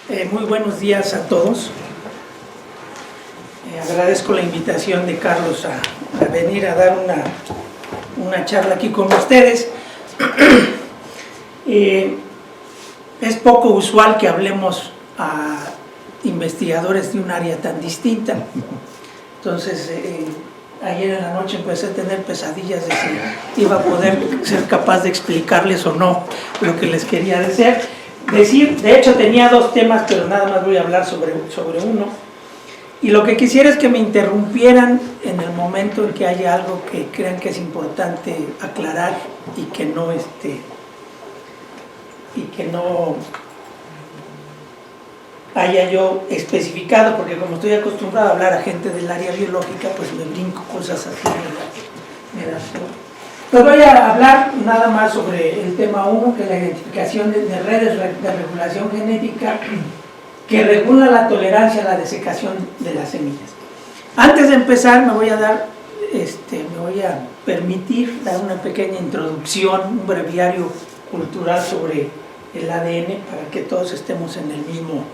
Muy buenos días a todos. Agradezco la invitación de Carlos a venir a dar una charla aquí con ustedes. Es poco usual que hablemos a investigadores de un área tan distinta. Entonces, ayer en la noche empecé a tener pesadillas de si iba a poder ser capaz de explicarles o no lo que les quería decir. De hecho, tenía dos temas, pero nada más voy a hablar sobre uno. Y lo que quisiera es que me interrumpieran en el momento en que haya algo que crean que es importante aclarar y que no haya yo especificado, porque como estoy acostumbrado a hablar a gente del área biológica, pues me brinco cosas así. Pues voy a hablar nada más sobre el tema 1, que es la identificación de redes de regulación genética que regula la tolerancia a la desecación de las semillas. Antes de empezar me voy a permitir dar una pequeña introducción, un breviario cultural sobre el ADN para que todos estemos en el mismo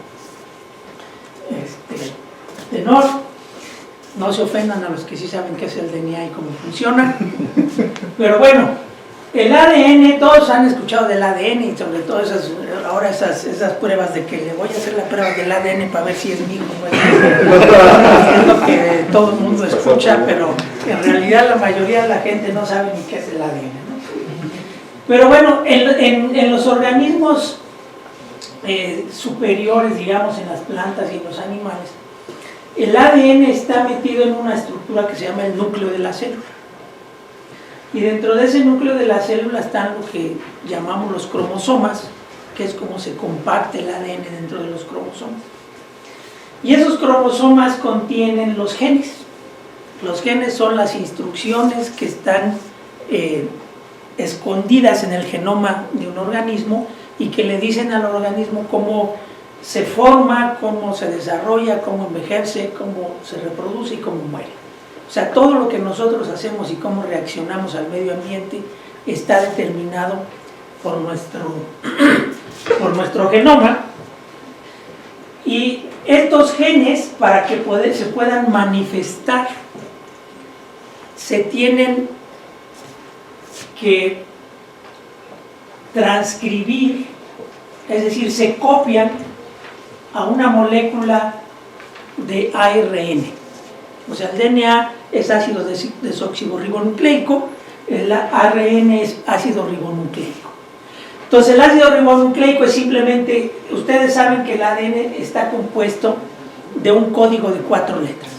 tenor. No se ofendan a los que sí saben qué es el DNA y cómo funciona. Pero bueno, el ADN, todos han escuchado del ADN y sobre todo esas pruebas de que le voy a hacer la prueba del ADN para ver si es mi hijo. Es lo que todo el mundo escucha, pero en realidad la mayoría de la gente no sabe ni qué es el ADN, ¿no? Pero bueno, en los organismos superiores, digamos, en las plantas y en los animales, el ADN está metido en una estructura que se llama el núcleo de la célula. Y dentro de ese núcleo de la célula están lo que llamamos los cromosomas, que es como se comparte el ADN dentro de los cromosomas. Y esos cromosomas contienen los genes. Los genes son las instrucciones que están escondidas en el genoma de un organismo y que le dicen al organismo cómo se forma, cómo se desarrolla, cómo envejece, cómo se reproduce y cómo muere. O sea, todo lo que nosotros hacemos y cómo reaccionamos al medio ambiente está determinado por nuestro genoma. Y estos genes, para que se puedan manifestar, se tienen que transcribir, es decir, se copian a una molécula de ARN. O sea, el DNA es ácido desoxirribonucleico, el ARN es ácido ribonucleico. Entonces, el ácido ribonucleico es simplemente, ustedes saben que el ADN está compuesto de un código de 4 letras.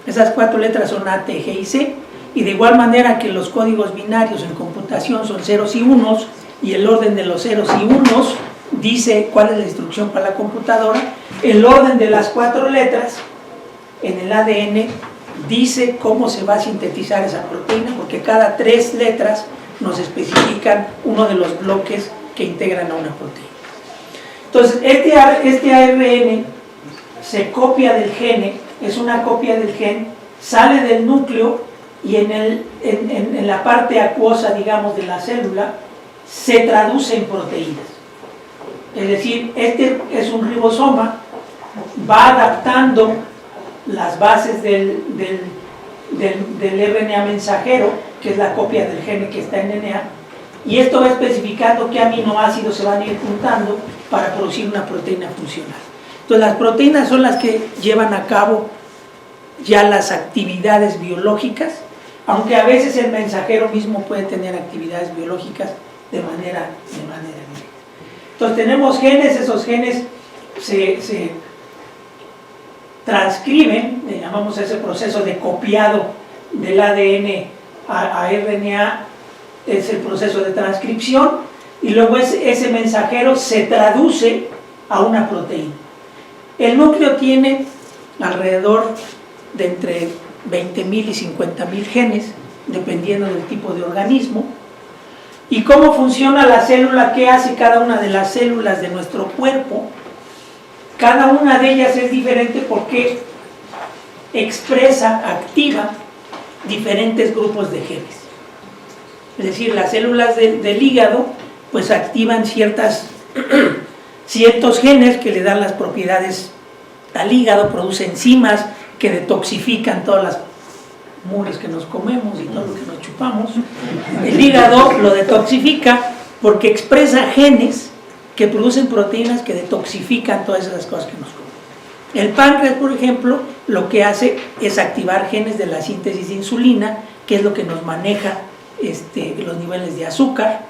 Esas 4 letras son A, T, G y C, y de igual manera que los códigos binarios en computación son ceros y unos, y el orden de los ceros y unos dice cuál es la instrucción para la computadora. El orden de las 4 letras en el ADN dice cómo se va a sintetizar esa proteína, porque cada 3 letras nos especifican uno de los bloques que integran a una proteína. Entonces, este ARN se copia del gene, es una copia del gen, sale del núcleo y en la parte acuosa, digamos, de la célula, se traduce en proteínas. Es decir, este es un ribosoma, va adaptando las bases del RNA mensajero, que es la copia del gene que está en DNA, y esto va especificando qué aminoácidos se van a ir juntando para producir una proteína funcional. Entonces, las proteínas son las que llevan a cabo ya las actividades biológicas, aunque a veces el mensajero mismo puede tener actividades biológicas de manera directa. Entonces tenemos genes, esos genes se transcriben, le llamamos ese proceso de copiado del ADN a RNA, es el proceso de transcripción, y luego ese mensajero se traduce a una proteína. El núcleo tiene alrededor de entre 20.000 y 50.000 genes, dependiendo del tipo de organismo. ¿Y cómo funciona la célula? ¿Qué hace cada una de las células de nuestro cuerpo? Cada una de ellas es diferente porque expresa, activa diferentes grupos de genes. Es decir, las células del hígado pues activan ciertas ciertos genes que le dan las propiedades al hígado, produce enzimas que detoxifican todas las muros que nos comemos y todo lo que nos chupamos. El hígado lo detoxifica porque expresa genes que producen proteínas que detoxifican todas esas cosas que nos comemos. El páncreas, por ejemplo, lo que hace es activar genes de la síntesis de insulina, que es lo que nos maneja los niveles de azúcar.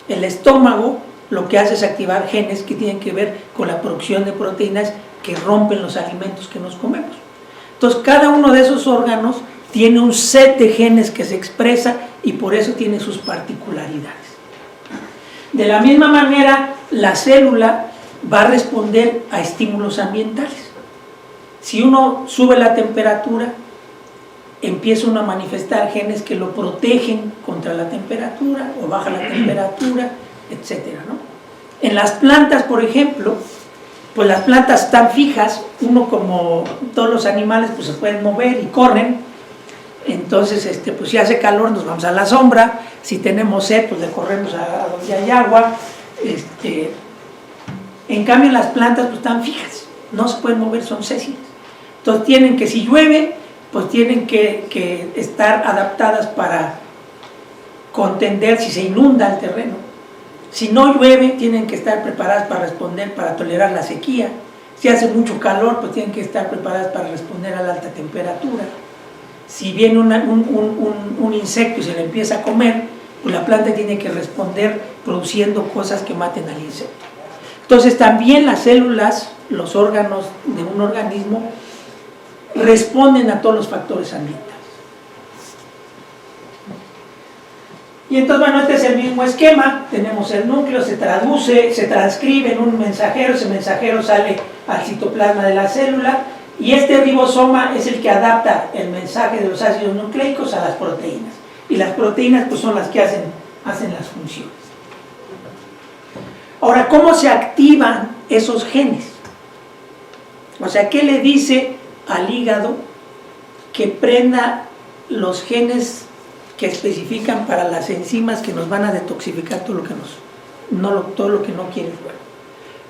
El estómago lo que hace es activar genes que tienen que ver con la producción de proteínas que rompen los alimentos que nos comemos. Entonces, cada uno de esos órganos tiene un set de genes que se expresa y por eso tiene sus particularidades. De la misma manera, la célula va a responder a estímulos ambientales. Si uno sube la temperatura, empieza uno a manifestar genes que lo protegen contra la temperatura o baja la temperatura, etcétera, ¿no? En las plantas, por ejemplo, pues las plantas están fijas, uno como todos los animales pues se pueden mover y corren, entonces pues si hace calor nos vamos a la sombra, si tenemos sed pues le corremos a donde hay agua, en cambio las plantas pues están fijas, no se pueden mover, son sésiles, entonces tienen que, si llueve, pues tienen que estar adaptadas para contender si se inunda el terreno. Si no llueve, tienen que estar preparadas para responder, para tolerar la sequía. Si hace mucho calor, pues tienen que estar preparadas para responder a la alta temperatura. Si viene un insecto y se le empieza a comer, pues la planta tiene que responder produciendo cosas que maten al insecto. Entonces también las células, los órganos de un organismo, responden a todos los factores ambientales. Y entonces, bueno, este es el mismo esquema, tenemos el núcleo, se traduce, se transcribe en un mensajero, ese mensajero sale al citoplasma de la célula, y este ribosoma es el que adapta el mensaje de los ácidos nucleicos a las proteínas, y las proteínas pues son las que hacen las funciones. Ahora, ¿cómo se activan esos genes? O sea, ¿qué le dice al hígado que prenda los genes que especifican para las enzimas que nos van a detoxificar todo lo que todo lo que no quiere el cuerpo?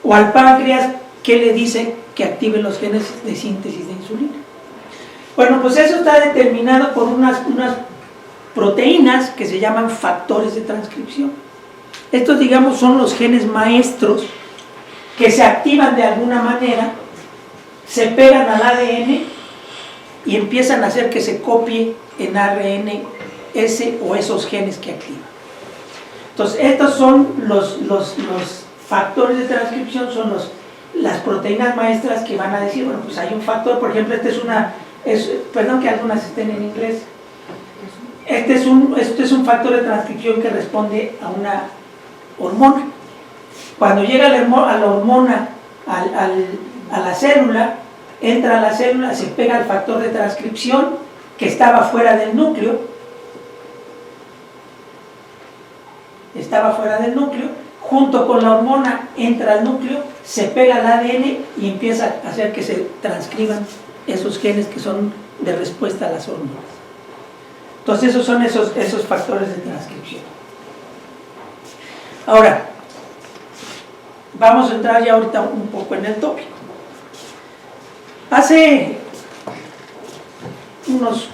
O al páncreas, ¿qué le dice que active los genes de síntesis de insulina? Bueno, pues eso está determinado por unas proteínas que se llaman factores de transcripción. Estos, digamos, son los genes maestros que se activan de alguna manera, se pegan al ADN y empiezan a hacer que se copie en ARN ese o esos genes que activan. Entonces, estos son los factores de transcripción, son las proteínas maestras que van a decir, bueno, pues hay un factor, por ejemplo, perdón que algunas estén en inglés, este es un factor de transcripción que responde a una hormona. Cuando llega la hormona a la célula, entra a la célula, se pega al factor de transcripción que estaba fuera del núcleo, junto con la hormona entra al núcleo, se pega al ADN y empieza a hacer que se transcriban esos genes que son de respuesta a las hormonas. Entonces esos son esos factores de transcripción. Ahora, vamos a entrar ya ahorita un poco en el tópico. Hace unos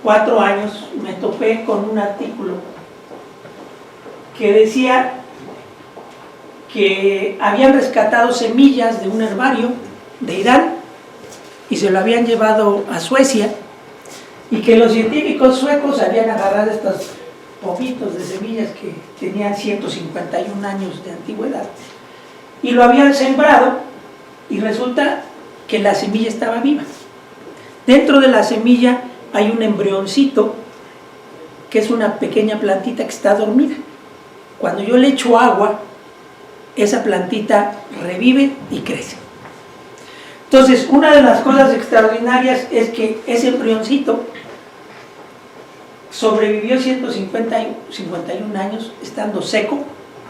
4 años me topé con un artículo que decía que habían rescatado semillas de un herbario de Irán y se lo habían llevado a Suecia, y que los científicos suecos habían agarrado estos pomitos de semillas que tenían 151 años de antigüedad y lo habían sembrado, y resulta que la semilla estaba viva. Dentro de la semilla hay un embrioncito que es una pequeña plantita que está dormida. Cuando yo le echo agua, esa plantita revive y crece. Entonces, una de las cosas extraordinarias es que ese embrioncito sobrevivió 151 años estando seco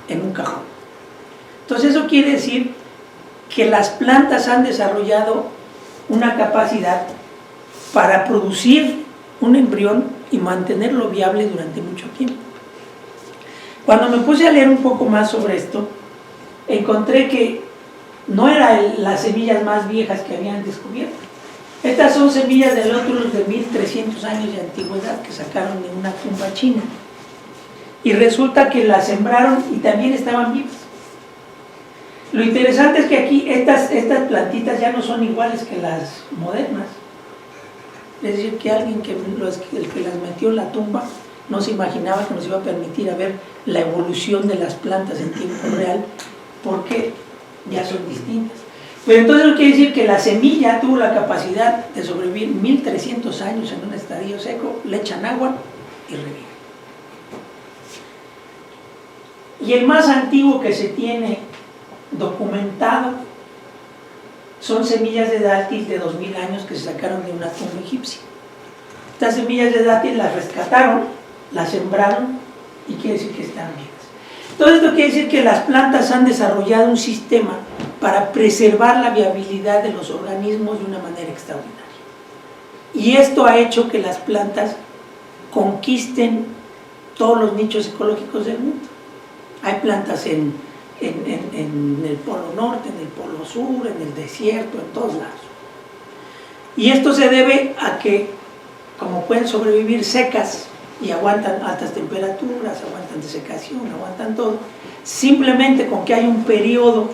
en un cajón. Entonces eso quiere decir que las plantas han desarrollado una capacidad para producir un embrión y mantenerlo viable durante mucho tiempo. Cuando me puse a leer un poco más sobre esto, encontré que no eran las semillas más viejas que habían descubierto. Estas son semillas de lótulos de 1300 años de antigüedad que sacaron de una tumba china. Y resulta que las sembraron y también estaban vivas. Lo interesante es que aquí estas plantitas ya no son iguales que las modernas. Es decir, que alguien el que las metió en la tumba no se imaginaba que nos iba a permitir a ver la evolución de las plantas en tiempo real, porque ya son distintas. Pero entonces no quiere decir que la semilla tuvo la capacidad de sobrevivir 1300 años en un estadio seco, le echan agua y revive. Y el más antiguo que se tiene documentado son semillas de dátil de 2000 años que se sacaron de una tumba egipcia. Estas semillas de dátil las rescataron, las sembraron y quiere decir que están vivas. Todo esto quiere decir que las plantas han desarrollado un sistema para preservar la viabilidad de los organismos de una manera extraordinaria. Y esto ha hecho que las plantas conquisten todos los nichos ecológicos del mundo. Hay plantas en el polo norte, en el polo sur, en el desierto, en todos lados. Y esto se debe a que, como pueden sobrevivir secas y aguantan altas temperaturas, aguantan desecación, aguantan todo, simplemente con que hay un periodo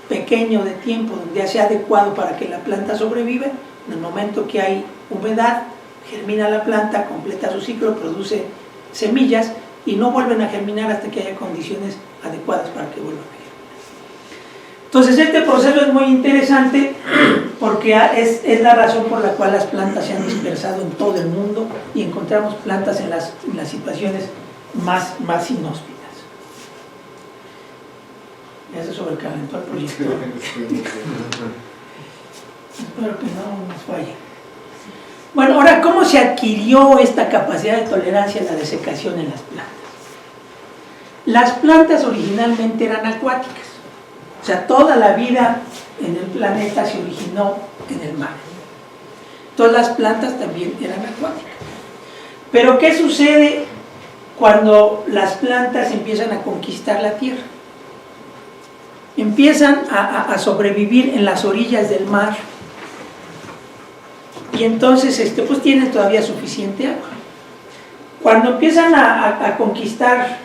pequeño de tiempo donde sea adecuado para que la planta sobreviva, en el momento que hay humedad, germina la planta, completa su ciclo, produce semillas y no vuelven a germinar hasta que haya condiciones adecuadas para que vuelvan a germinar. Entonces este proceso es muy interesante porque es la razón por la cual las plantas se han dispersado en todo el mundo y encontramos plantas en las situaciones más inhóspitas. Ya se sobrecalentó el proyecto. Espero que no nos falle. Bueno, ahora, ¿cómo se adquirió esta capacidad de tolerancia a la desecación en las plantas? Las plantas originalmente eran acuáticas, o sea, toda la vida en el planeta se originó en el mar. Todas las plantas también eran acuáticas. Pero ¿qué sucede cuando las plantas empiezan a conquistar la tierra? Empiezan a sobrevivir en las orillas del mar y entonces pues tienen todavía suficiente agua. Cuando empiezan a conquistar,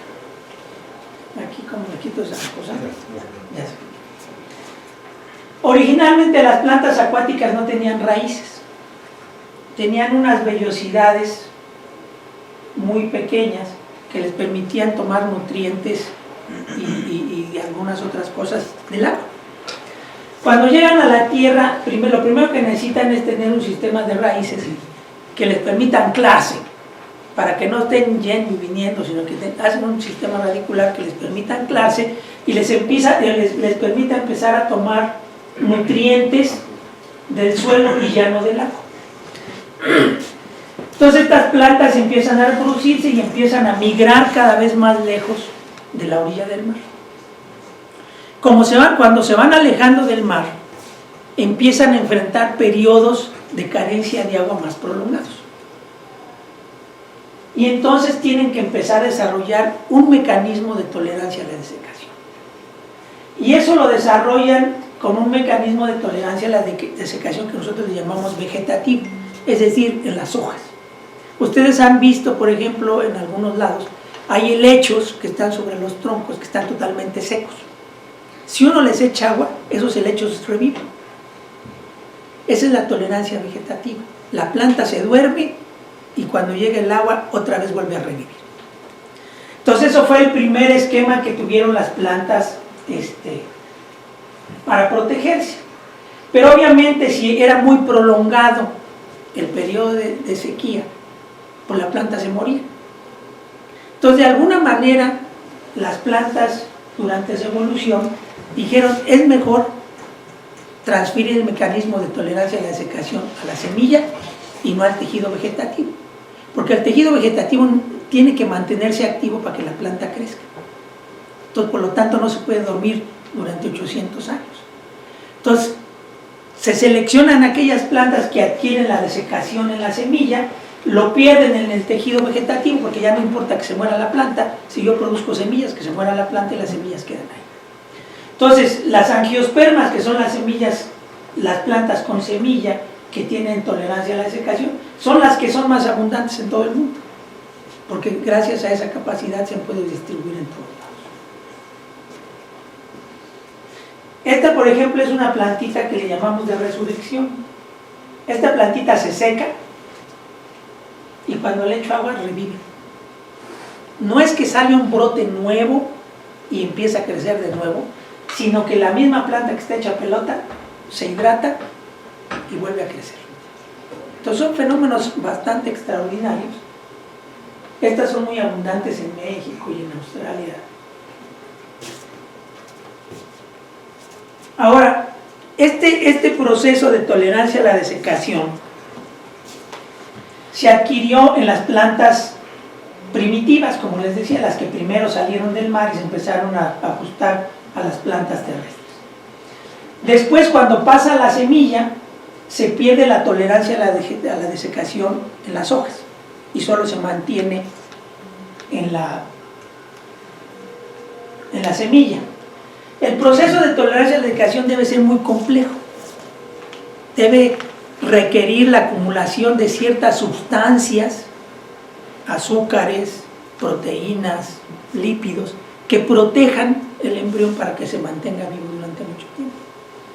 aquí como me quito esa cosa, ya sé. Originalmente las plantas acuáticas no tenían raíces, tenían unas vellosidades muy pequeñas que les permitían tomar nutrientes y algunas otras cosas del agua. Cuando llegan a la tierra, lo primero que necesitan es tener un sistema de raíces que les permita anclarse, para que no estén yendo y viniendo, sino que hacen un sistema radicular que les permita anclarse y les permita empezar a tomar nutrientes del suelo y ya no del agua. Entonces estas plantas empiezan a reproducirse y empiezan a migrar cada vez más lejos de la orilla del mar. Cuando se van alejando del mar, empiezan a enfrentar periodos de carencia de agua más prolongados. Y entonces tienen que empezar a desarrollar un mecanismo de tolerancia a la desecación. Y eso lo desarrollan con un mecanismo de tolerancia a la desecación que nosotros le llamamos vegetativo, es decir, en las hojas. Ustedes han visto, por ejemplo, en algunos lados, hay helechos que están sobre los troncos, que están totalmente secos. Si uno les echa agua, esos helechos reviven. Esa es la tolerancia vegetativa. La planta se duerme y cuando llega el agua, otra vez vuelve a revivir. Entonces, eso fue el primer esquema que tuvieron las plantas para protegerse. Pero obviamente, si era muy prolongado el periodo de sequía, pues la planta se moría. Entonces, de alguna manera, las plantas durante su evolución dijeron, es mejor transferir el mecanismo de tolerancia a la desecación a la semilla y no al tejido vegetativo, porque el tejido vegetativo tiene que mantenerse activo para que la planta crezca. Entonces, por lo tanto, no se puede dormir durante 800 años. Entonces, se seleccionan aquellas plantas que adquieren la desecación en la semilla, lo pierden en el tejido vegetativo, porque ya no importa que se muera la planta, si yo produzco semillas, que se muera la planta y las semillas quedan ahí. Entonces, las angiospermas, que son las semillas, las plantas con semilla que tienen tolerancia a la desecación, son las que son más abundantes en todo el mundo, porque gracias a esa capacidad se puede distribuir en todos lados. Esta, por ejemplo, es una plantita que le llamamos de resurrección. Esta plantita se seca y cuando le echo agua revive. No es que sale un brote nuevo y empieza a crecer de nuevo, sino que la misma planta que está hecha pelota se hidrata y vuelve a crecer. Entonces son fenómenos bastante extraordinarios. Estas son muy abundantes en México y en Australia. Ahora, este proceso de tolerancia a la desecación se adquirió en las plantas primitivas, como les decía, las que primero salieron del mar y se empezaron a ajustar a las plantas terrestres. Después, cuando pasa la semilla, se pierde la tolerancia a la desecación en las hojas y solo se mantiene en la semilla. El proceso de tolerancia a la desecación debe ser muy complejo. Debe requerir la acumulación de ciertas sustancias, azúcares, proteínas, lípidos, que protejan el embrión para que se mantenga vivo durante mucho tiempo.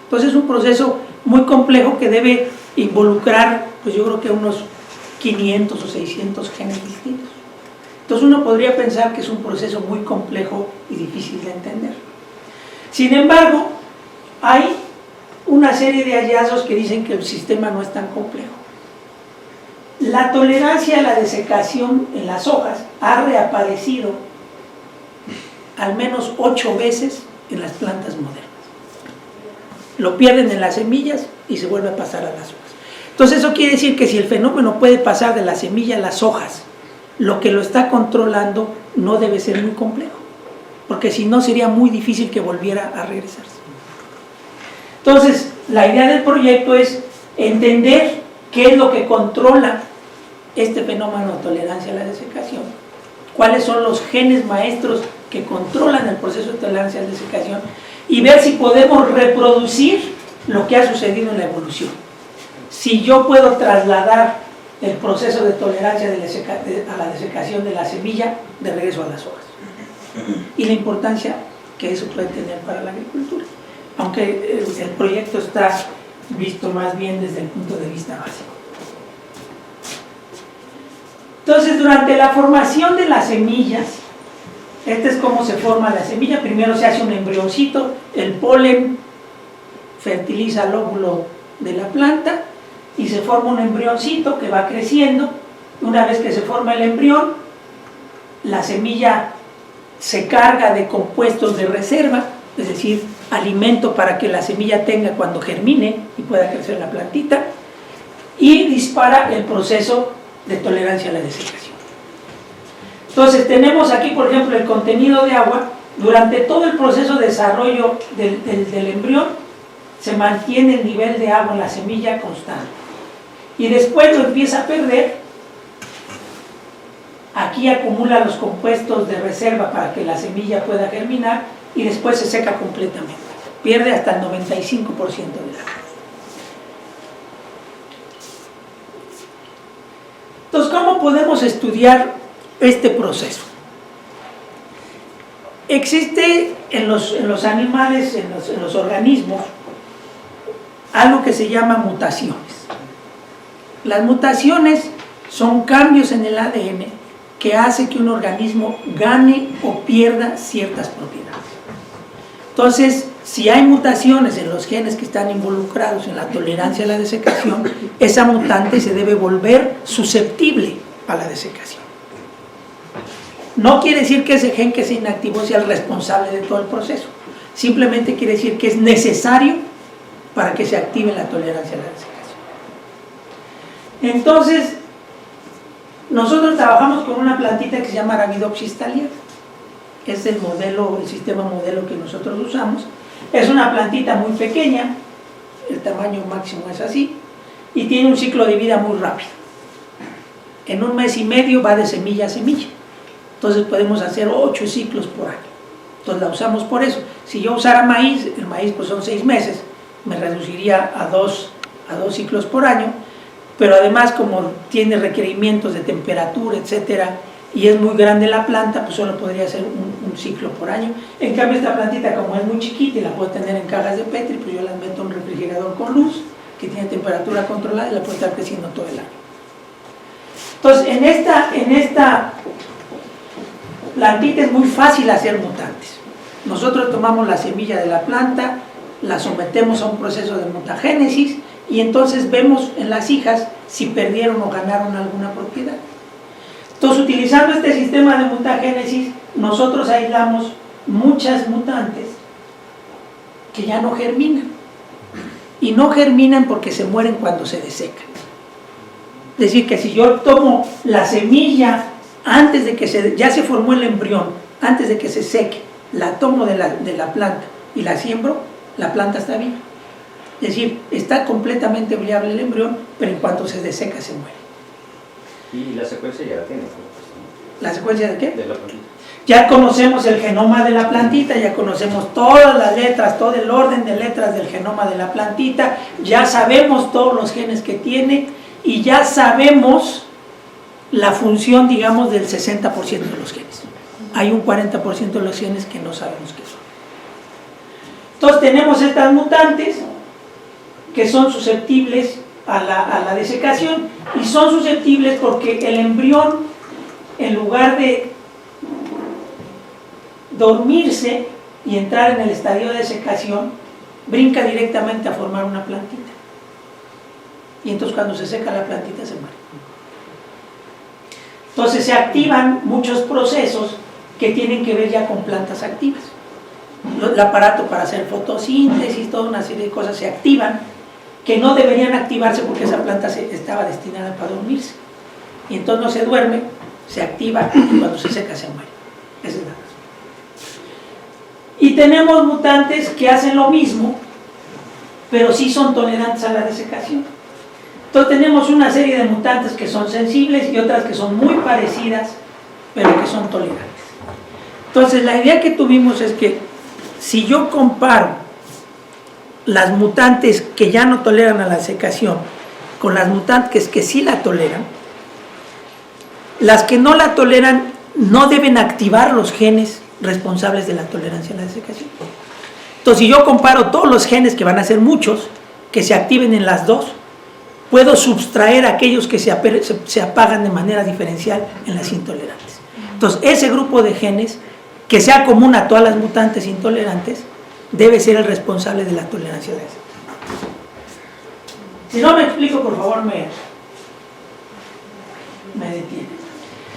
Entonces es un proceso muy complejo que debe involucrar, pues yo creo que unos 500 o 600 genes distintos. Entonces uno podría pensar que es un proceso muy complejo y difícil de entender. Sin embargo, hay una serie de hallazgos que dicen que el sistema no es tan complejo. La tolerancia a la desecación en las hojas ha reaparecido al menos 8 veces en las plantas modernas. Lo pierden en las semillas y se vuelve a pasar a las hojas. Entonces eso quiere decir que si el fenómeno puede pasar de la semilla a las hojas, lo que lo está controlando no debe ser muy complejo, porque si no sería muy difícil que volviera a regresarse. Entonces, la idea del proyecto es entender qué es lo que controla este fenómeno de tolerancia a la desecación, cuáles son los genes maestros que controlan el proceso de tolerancia a la desecación y ver si podemos reproducir lo que ha sucedido en la evolución. Si yo puedo trasladar el proceso de tolerancia a la desecación de la semilla de regreso a las hojas y la importancia que eso puede tener para la agricultura, aunque el proyecto está visto más bien desde el punto de vista básico. Entonces, durante la formación de las semillas, este es cómo se forma la semilla. Primero se hace un embrioncito, el polen fertiliza el óvulo de la planta y se forma un embrioncito que va creciendo. Una vez que se forma el embrión, la semilla se carga de compuestos de reserva, es decir, alimento para que la semilla tenga cuando germine y pueda crecer la plantita, y dispara el proceso de tolerancia a la desecación. Entonces tenemos aquí, por ejemplo, el contenido de agua. Durante todo el proceso de desarrollo del embrión se mantiene el nivel de agua en la semilla constante y después lo empieza a perder. Aquí acumula los compuestos de reserva para que la semilla pueda germinar y después se seca completamente, pierde hasta el 95% del agua. Entonces, ¿cómo podemos estudiar este proceso? Existe en los animales, en los organismos, algo que se llama mutaciones. Las mutaciones son cambios en el ADN que hace que un organismo gane o pierda ciertas propiedades. Entonces, si hay mutaciones en los genes que están involucrados en la tolerancia a la desecación, esa mutante se debe volver susceptible a la desecación. No quiere decir que ese gen que se inactivó sea el responsable de todo el proceso, simplemente quiere decir que es necesario para que se active la tolerancia a la desecación. Entonces, nosotros trabajamos con una plantita que se llama Arabidopsis thaliana. Es el sistema modelo que nosotros usamos. Es una plantita muy pequeña, el tamaño máximo es así, y tiene un ciclo de vida muy rápido. En 1 mes y medio va de semilla a semilla. Entonces podemos hacer 8 ciclos por año. Entonces la usamos por eso. Si yo usara maíz, el maíz pues son 6 meses, me reduciría a dos ciclos por año, pero además como tiene requerimientos de temperatura, etcétera, y es muy grande la planta, pues solo podría ser un ciclo por año. En cambio esta plantita, como es muy chiquita y la puedo tener en cajas de Petri, pues yo la meto en un refrigerador con luz, que tiene temperatura controlada y la puedo estar creciendo todo el año. Entonces en esta plantita es muy fácil hacer mutantes. Nosotros tomamos la semilla de la planta, la sometemos a un proceso de mutagénesis y entonces vemos en las hijas si perdieron o ganaron alguna propiedad. Entonces, utilizando este sistema de mutagénesis, nosotros aislamos muchas mutantes que ya no germinan. Y no germinan porque se mueren cuando se desecan. Es decir, que si yo tomo la semilla antes de que ya se formó el embrión, antes de que se seque, la tomo de la planta y la siembro, la planta está viva. Es decir, está completamente viable el embrión, pero en cuanto se deseca se muere. Y la secuencia ya la tiene. ¿La secuencia de qué? De la plantita. Ya conocemos el genoma de la plantita, ya conocemos todas las letras, todo el orden de letras del genoma de la plantita, ya sabemos todos los genes que tiene y ya sabemos la función, digamos, del 60% de los genes. Hay un 40% de los genes que no sabemos qué son. Entonces tenemos estas mutantes que son susceptibles a la desecación, y son susceptibles porque el embrión, en lugar de dormirse y entrar en el estadio de desecación, brinca directamente a formar una plantita, y entonces cuando se seca la plantita se muere. Entonces se activan muchos procesos que tienen que ver ya con plantas activas. El aparato para hacer fotosíntesis, toda una serie de cosas se activan que no deberían activarse porque esa planta estaba destinada para dormirse, y entonces no se duerme, se activa y cuando se seca se muere. Esa es la razón. Y tenemos mutantes que hacen lo mismo, pero sí son tolerantes a la desecación. Entonces tenemos una serie de mutantes que son sensibles y otras que son muy parecidas, pero que son tolerantes. Entonces la idea que tuvimos es que si yo comparo las mutantes que ya no toleran a la desecación con las mutantes que sí la toleran, las que no la toleran no deben activar los genes responsables de la tolerancia a la desecación. Entonces, si yo comparo todos los genes, que van a ser muchos, que se activen en las dos, puedo subtraer aquellos que se apagan de manera diferencial en las intolerantes. Entonces, ese grupo de genes, que sea común a todas las mutantes intolerantes, debe ser el responsable de la tolerancia a la desecación. Si no me explico, por favor, me detiene.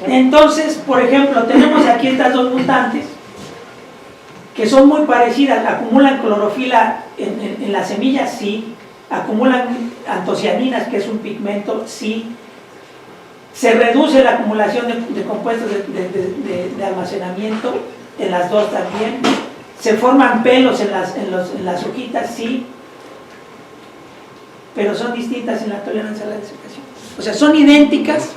Entonces, por ejemplo, tenemos aquí estas dos mutantes que son muy parecidas, acumulan clorofila en las semillas, sí, acumulan antocianinas, que es un pigmento, sí, se reduce la acumulación de compuestos de almacenamiento en las dos también, se forman pelos en las hojitas, sí, pero son distintas en la tolerancia a la desecación. O sea, son idénticas,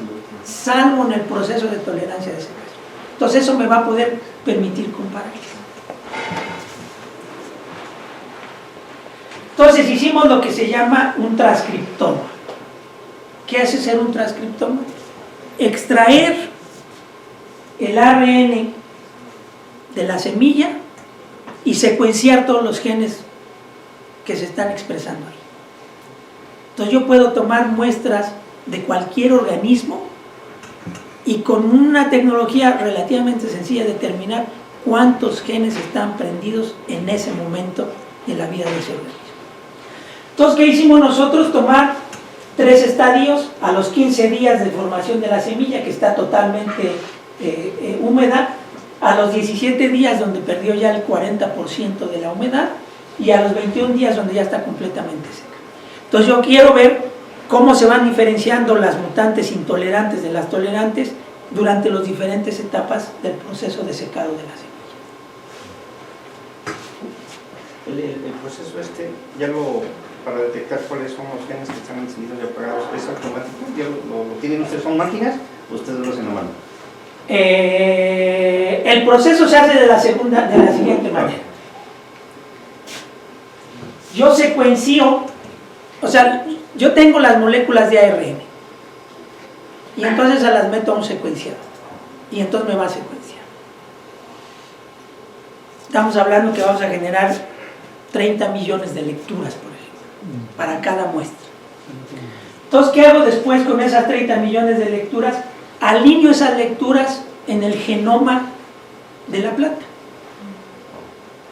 salvo en el proceso de tolerancia a desecación. Entonces eso me va a poder permitir compararlas. Entonces hicimos lo que se llama un transcriptoma. ¿Qué hace ser un transcriptoma? Extraer el ARN de la semilla y secuenciar todos los genes que se están expresando ahí. Entonces yo puedo tomar muestras de cualquier organismo y con una tecnología relativamente sencilla determinar cuántos genes están prendidos en ese momento de la vida de ese organismo. Entonces, ¿qué hicimos nosotros? Tomar 3 estadios a los 15 días de formación de la semilla, que está totalmente húmeda, a los 17 días donde perdió ya el 40% de la humedad y a los 21 días donde ya está completamente seca. Entonces yo quiero ver cómo se van diferenciando las mutantes intolerantes de las tolerantes durante las diferentes etapas del proceso de secado de la semilla. El proceso para detectar cuáles son los genes que están encendidos y apagados, ¿es automático? ¿Ya lo tienen ustedes? ¿Son máquinas o ustedes lo hacen a mano? El proceso se hace de la siguiente manera. Yo secuencio, o sea, yo tengo las moléculas de ARN y entonces se las meto a un secuenciador y entonces me va a secuenciar. Estamos hablando que vamos a generar 30 millones de lecturas, por ejemplo, para cada muestra. Entonces, ¿qué hago después con esas 30 millones de lecturas? Alineo esas lecturas en el genoma de la planta.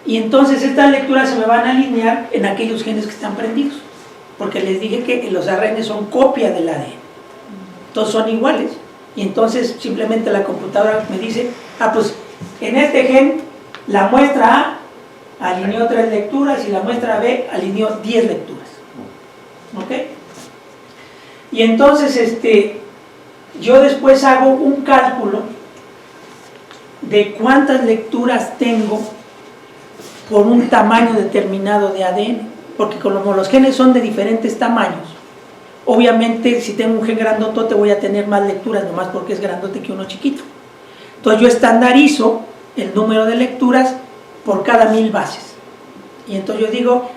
Y entonces estas lecturas se me van a alinear en aquellos genes que están prendidos. Porque les dije que los ARN son copia del ADN. Todos son iguales. Y entonces simplemente la computadora me dice, pues en este gen la muestra A alineó 3 lecturas y la muestra B alineó 10 lecturas. ¿Ok? Y entonces yo después hago un cálculo de cuántas lecturas tengo por un tamaño determinado de ADN, porque como los genes son de diferentes tamaños, obviamente si tengo un gen grandotote voy a tener más lecturas, nomás porque es grandote que uno chiquito. Entonces yo estandarizo el número de lecturas por cada 1000 bases. Y entonces yo digo,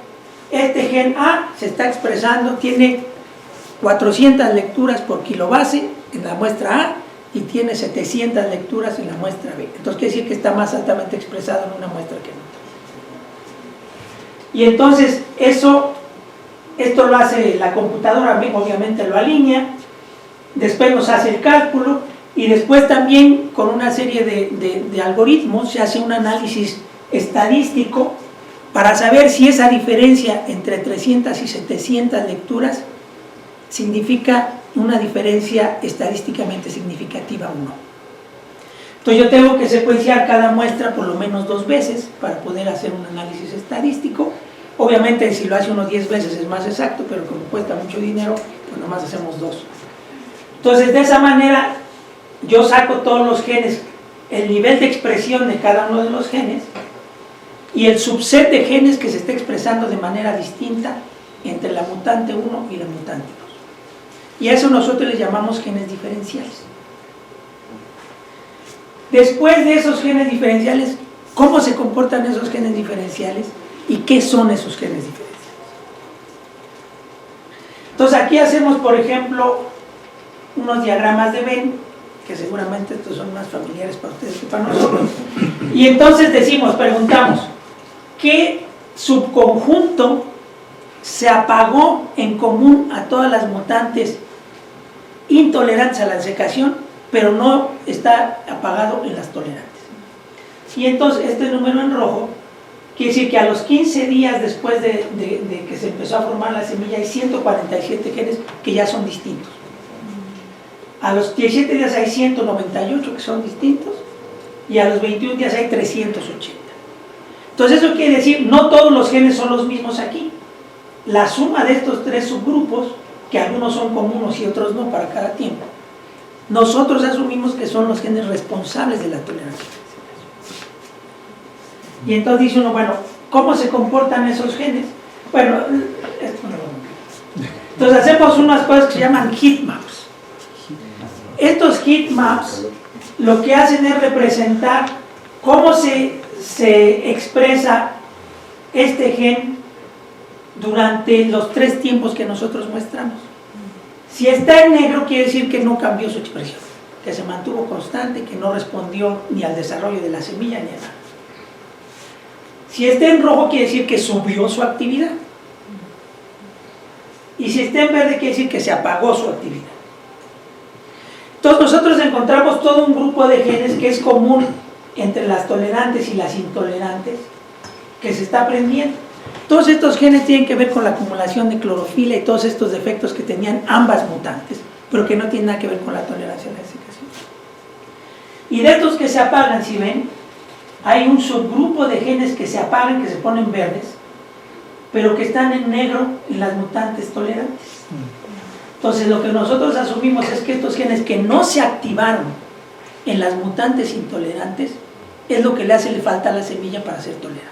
este gen A se está expresando, tiene 400 lecturas por kilobase en la muestra A y tiene 700 lecturas en la muestra B. Entonces quiere decir que está más altamente expresado en una muestra que en otra. Y entonces esto lo hace la computadora, obviamente lo alinea, después nos hace el cálculo y después también con una serie de algoritmos se hace un análisis estadístico para saber si esa diferencia entre 300 y 700 lecturas significa una diferencia estadísticamente significativa o no. Entonces yo tengo que secuenciar cada muestra por lo menos 2 veces para poder hacer un análisis estadístico. Obviamente si lo hace uno 10 veces es más exacto, pero como cuesta mucho dinero, pues nomás hacemos 2. Entonces de esa manera yo saco todos los genes, el nivel de expresión de cada uno de los genes y el subset de genes que se está expresando de manera distinta entre la mutante 1 y la mutante 2. Y a eso nosotros les llamamos genes diferenciales. Después de esos genes diferenciales, ¿cómo se comportan esos genes diferenciales? ¿Y qué son esos genes diferenciales? Entonces aquí hacemos, por ejemplo, unos diagramas de Venn, que seguramente estos son más familiares para ustedes que para nosotros. Y entonces preguntamos, ¿qué subconjunto se apagó en común a todas las mutantes intolerantes a la desecación, pero no está apagado en las tolerantes? Y entonces este número en rojo quiere decir que a los 15 días después de que se empezó a formar la semilla hay 147 genes que ya son distintos. A los 17 días hay 198 que son distintos y a los 21 días hay 380. Entonces eso quiere decir, no todos los genes son los mismos aquí. La suma de estos 3 subgrupos, que algunos son comunes y otros no para cada tiempo, nosotros asumimos que son los genes responsables de la tolerancia. Y entonces dice uno, bueno, ¿cómo se comportan esos genes? Bueno, entonces hacemos unas cosas que se llaman heatmaps. Estos heatmaps lo que hacen es representar cómo se expresa este gen durante los 3 tiempos que nosotros muestramos. Si está en negro quiere decir que no cambió su expresión, que se mantuvo constante, que no respondió ni al desarrollo de la semilla ni a nada. Si está en rojo quiere decir que subió su actividad. Y si está en verde quiere decir que se apagó su actividad. Entonces nosotros encontramos todo un grupo de genes que es común entre las tolerantes y las intolerantes, que se está aprendiendo. Todos estos genes tienen que ver con la acumulación de clorofila y todos estos defectos que tenían ambas mutantes, pero que no tienen nada que ver con la tolerancia a la desecación. Y de estos que se apagan, si ven, hay un subgrupo de genes que se apagan, que se ponen verdes, pero que están en negro en las mutantes tolerantes. Entonces lo que nosotros asumimos es que estos genes que no se activaron en las mutantes intolerantes es lo que le hace falta a la semilla para ser tolerante.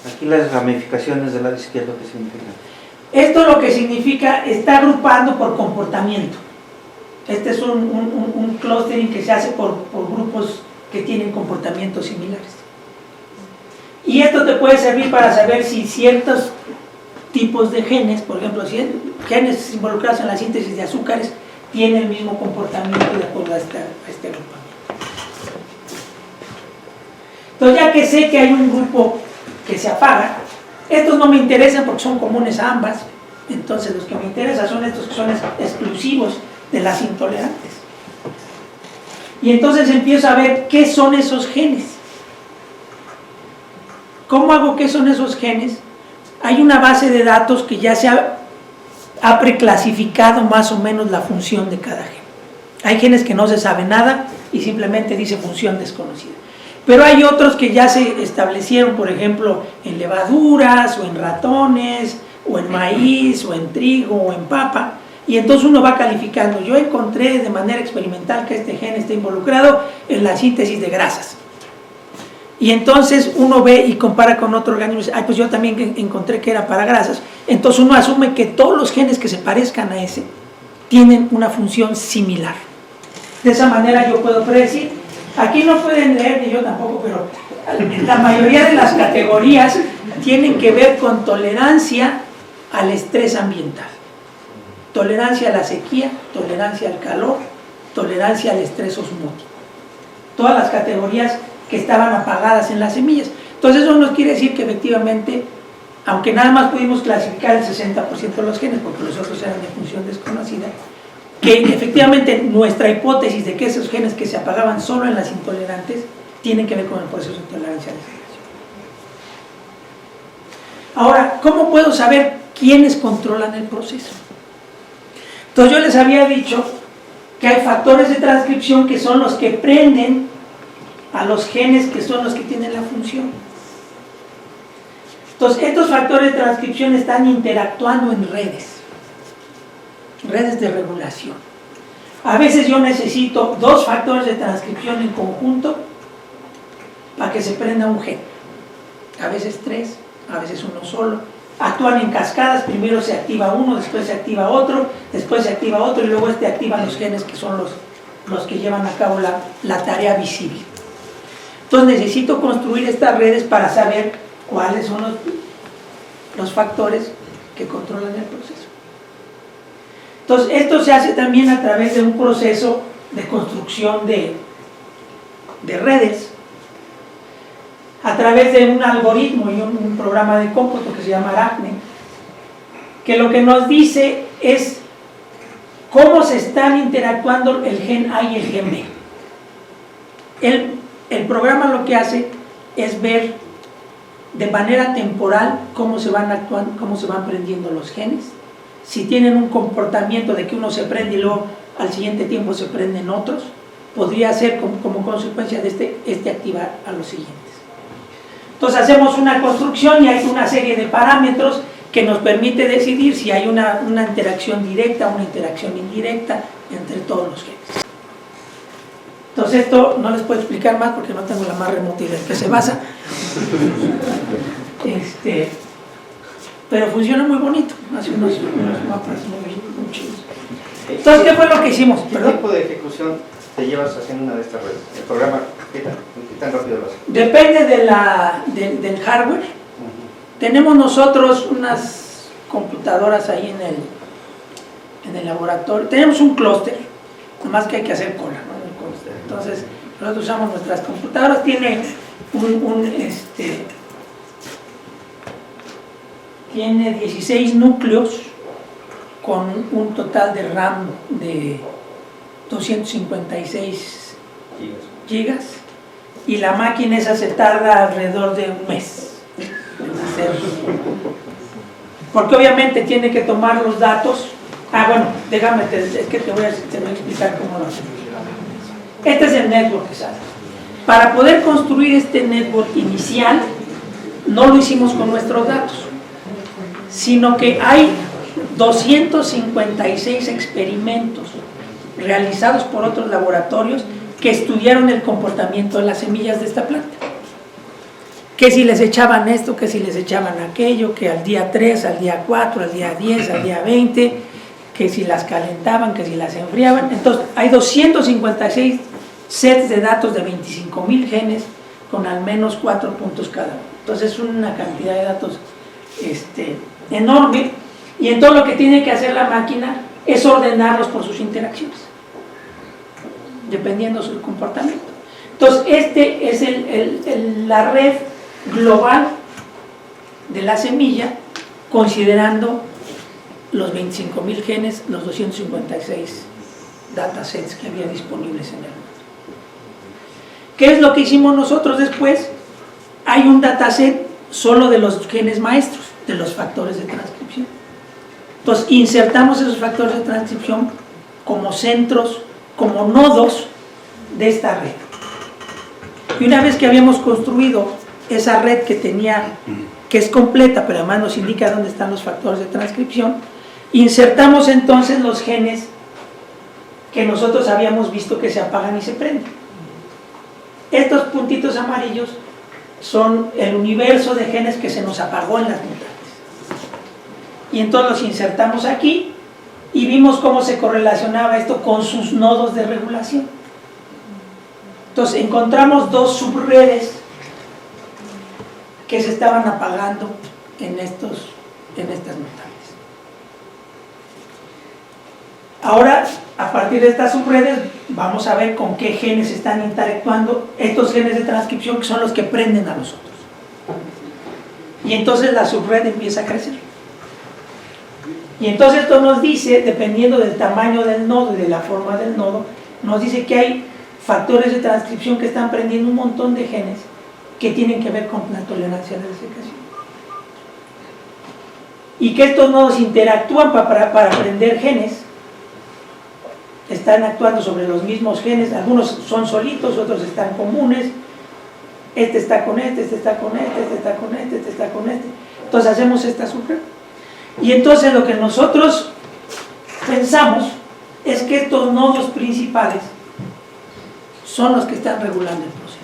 Aquí las ramificaciones del lado izquierdo, ¿qué significan? Esto lo que significa está agrupando por comportamiento. Este es un clustering que se hace por grupos que tienen comportamientos similares. Y esto te puede servir para saber si ciertos tipos de genes, por ejemplo, si genes involucrados en la síntesis de azúcares, tienen el mismo comportamiento de acuerdo a este agrupamiento. Entonces, ya que sé que hay un grupo que se apaga, estos no me interesan porque son comunes a ambas, entonces los que me interesan son estos que son exclusivos de las intolerantes. Y entonces empiezo a ver qué son esos genes. ¿Cómo hago qué son esos genes? Hay una base de datos que ya se ha preclasificado más o menos la función de cada gen. Hay genes que no se sabe nada y simplemente dice función desconocida. Pero hay otros que ya se establecieron, por ejemplo, en levaduras, o en ratones, o en maíz, o en trigo, o en papa, y entonces uno va calificando. Yo encontré de manera experimental que este gen está involucrado en la síntesis de grasas. Y entonces uno ve y compara con otro organismo y dice, pues yo también encontré que era para grasas. Entonces uno asume que todos los genes que se parezcan a ese tienen una función similar. De esa manera yo puedo predecir. Aquí no pueden leer, ni yo tampoco, pero la mayoría de las categorías tienen que ver con tolerancia al estrés ambiental. Tolerancia a la sequía, tolerancia al calor, tolerancia al estrés osmótico. Todas las categorías que estaban apagadas en las semillas. Entonces eso nos quiere decir que efectivamente, aunque nada más pudimos clasificar el 60% de los genes, porque los otros eran de función desconocida, que efectivamente nuestra hipótesis de que esos genes que se apagaban solo en las intolerantes tienen que ver con el proceso de tolerancia a la selección. Ahora, ¿cómo puedo saber quiénes controlan el proceso? Entonces yo les había dicho que hay factores de transcripción que son los que prenden a los genes que son los que tienen la función. Entonces estos factores de transcripción están interactuando en redes de regulación. A veces yo necesito dos factores de transcripción en conjunto para que se prenda un gen, a veces tres, a veces uno solo. Actúan en cascadas, primero se activa uno, después se activa otro, después se activa otro y luego activan los genes que son los que llevan a cabo la tarea visible. Entonces necesito construir estas redes para saber cuáles son los factores que controlan el proceso. Entonces esto se hace también a través de un proceso de construcción de redes, a través de un algoritmo y un programa de cómputo que se llama Arachne, que lo que nos dice es cómo se están interactuando el gen A y el gen B. El programa lo que hace es ver de manera temporal cómo se van actuando, cómo se van prendiendo los genes, si tienen un comportamiento de que uno se prende y luego al siguiente tiempo se prenden otros, podría ser como consecuencia de este activar a los siguientes. Entonces hacemos una construcción y hay una serie de parámetros que nos permite decidir si hay una interacción directa o una interacción indirecta entre todos los genes. Entonces esto no les puedo explicar más porque no tengo la más remota idea en qué se basa. Pero funciona muy bonito, hace unos mapas muy chidos. Entonces, ¿qué fue lo que hicimos? ¿Qué tipo de ejecución te llevas haciendo una de estas redes? ¿El programa qué tan rápido lo hace? Depende del hardware. Tenemos nosotros unas computadoras ahí en el laboratorio. Tenemos un clúster, nomás que hay que hacer cola, ¿no? Entonces, nosotros usamos nuestras computadoras. Tiene tiene 16 núcleos con un total de RAM de 256 gigas y la máquina esa se tarda alrededor de un mes en hacer, porque obviamente tiene que tomar los datos. Bueno, déjame, es que te voy a explicar cómo lo hacemos. Este es el network que sale. Para poder construir este network inicial no lo hicimos con nuestros datos, sino que hay 256 experimentos realizados por otros laboratorios que estudiaron el comportamiento de las semillas de esta planta. Que si les echaban esto, que si les echaban aquello, que al día 3, al día 4, al día 10, al día 20, que si las calentaban, que si las enfriaban. Entonces hay 256 sets de datos de 25,000 genes con al menos 4 puntos cada uno. Entonces es una cantidad de datos enorme, y entonces lo que tiene que hacer la máquina es ordenarlos por sus interacciones, dependiendo de su comportamiento. Entonces es la red global de la semilla, considerando los 25,000 genes, los 256 datasets que había disponibles en el mundo. ¿Qué es lo que hicimos nosotros después? Hay un dataset solo de los genes maestros, de los factores de transcripción. Entonces insertamos esos factores de transcripción como centros, como nodos de esta red. Y una vez que habíamos construido esa red que es completa, pero además nos indica dónde están los factores de transcripción, insertamos entonces los genes que nosotros habíamos visto que se apagan y se prenden. Estos puntitos amarillos son el universo de genes que se nos apagó en las mutantes. Y entonces los insertamos aquí y vimos cómo se correlacionaba esto con sus nodos de regulación. Entonces encontramos dos subredes que se estaban apagando en estas mutantes. Ahora, a partir de estas subredes, vamos a ver con qué genes están interactuando estos genes de transcripción, que son los que prenden a los otros. Y entonces la subred empieza a crecer. Y entonces esto nos dice, dependiendo del tamaño del nodo y de la forma del nodo, nos dice que hay factores de transcripción que están prendiendo un montón de genes que tienen que ver con la tolerancia a la desecación. Y que estos nodos interactúan para prender genes, están actuando sobre los mismos genes, algunos son solitos, otros están comunes, este está con este, este está con este, este está con este, este está con este. Entonces hacemos esta subred. Y entonces lo que nosotros pensamos es que estos nodos principales son los que están regulando el proceso.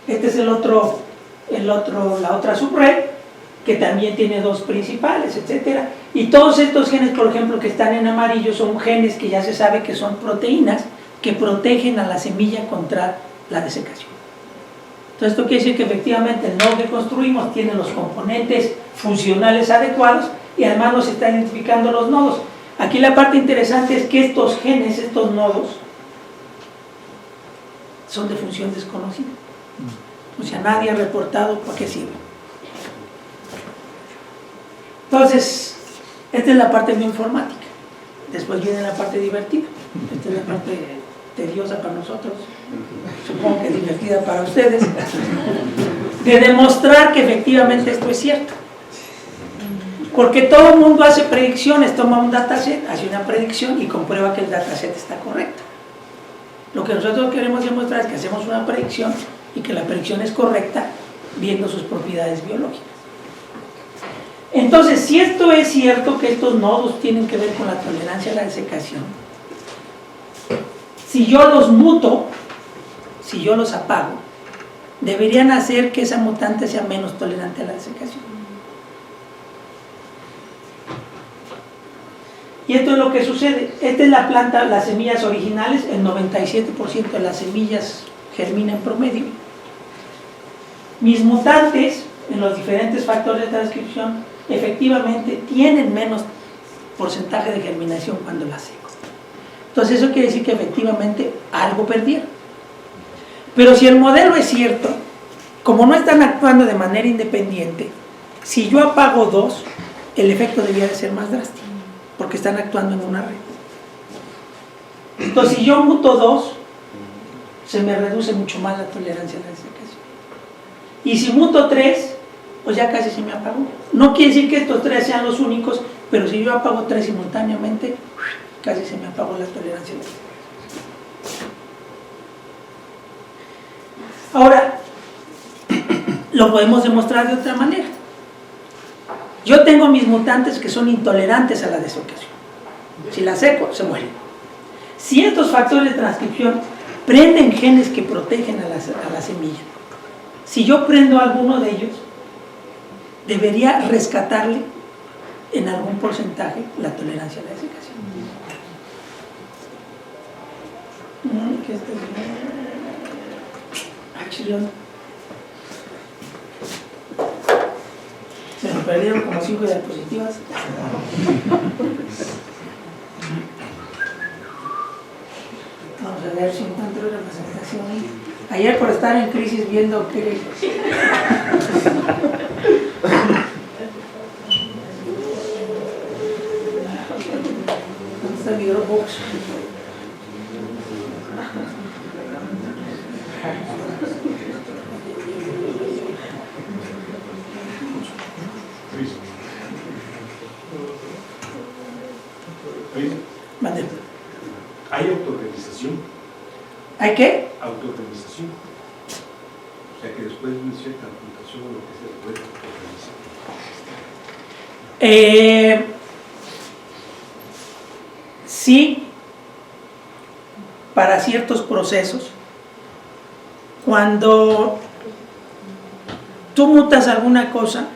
Este es la otra subred, que también tiene dos principales, etcétera. Y todos estos genes, por ejemplo, que están en amarillo, son genes que ya se sabe que son proteínas que protegen a la semilla contra la desecación. Entonces esto quiere decir que efectivamente el nodo que construimos tiene los componentes funcionales adecuados y además nos está identificando los nodos. Aquí la parte interesante es que estos genes, estos nodos, son de función desconocida. O sea, nadie ha reportado para qué sirve. Entonces, esta es la parte bioinformática. Después viene la parte divertida. Esta es la parte tediosa para nosotros, supongo que divertida para ustedes, de demostrar que efectivamente esto es cierto. Porque todo el mundo hace predicciones, toma un dataset, hace una predicción y comprueba que el dataset está correcto. Lo que nosotros queremos demostrar es que hacemos una predicción y que la predicción es correcta viendo sus propiedades biológicas. Entonces, si esto es cierto, que estos nodos tienen que ver con la tolerancia a la desecación, si yo los muto, si yo los apago, deberían hacer que esa mutante sea menos tolerante a la desecación. Y esto es lo que sucede. Esta es la planta, las semillas originales, el 97% de las semillas germina en promedio. Mis mutantes, en los diferentes factores de transcripción, efectivamente tienen menos porcentaje de germinación cuando las seco. Entonces eso quiere decir que efectivamente algo perdieron. Pero si el modelo es cierto, como no están actuando de manera independiente, si yo apago dos, el efecto debería de ser más drástico, porque están actuando en una red. Entonces si yo muto dos, se me reduce mucho más la tolerancia a la desecación. Y si muto tres, pues ya casi se me apagó. No quiere decir que estos tres sean los únicos, pero si yo apago tres simultáneamente, casi se me apagó la tolerancia a la desecación. Ahora, lo podemos demostrar de otra manera. Yo tengo mis mutantes que son intolerantes a la desecación. Si la seco, se mueren. Si estos factores de transcripción prenden genes que protegen a la semilla, si yo prendo alguno de ellos, debería rescatarle en algún porcentaje la tolerancia a la desecación. ¿Qué es esto? Chillón. Se me perdieron como 5 diapositivas. Vamos a ver si encuentro la presentación. Ayer por estar en crisis viendo que... ¿Dónde está mi Dropbox? Mande. ¿Hay autorrealización? ¿Hay qué? Autorrealización. O sea que después de una cierta aplicación o lo que sea, puede autorrealizar. Sí, para ciertos procesos. Cuando tú mutas alguna cosa,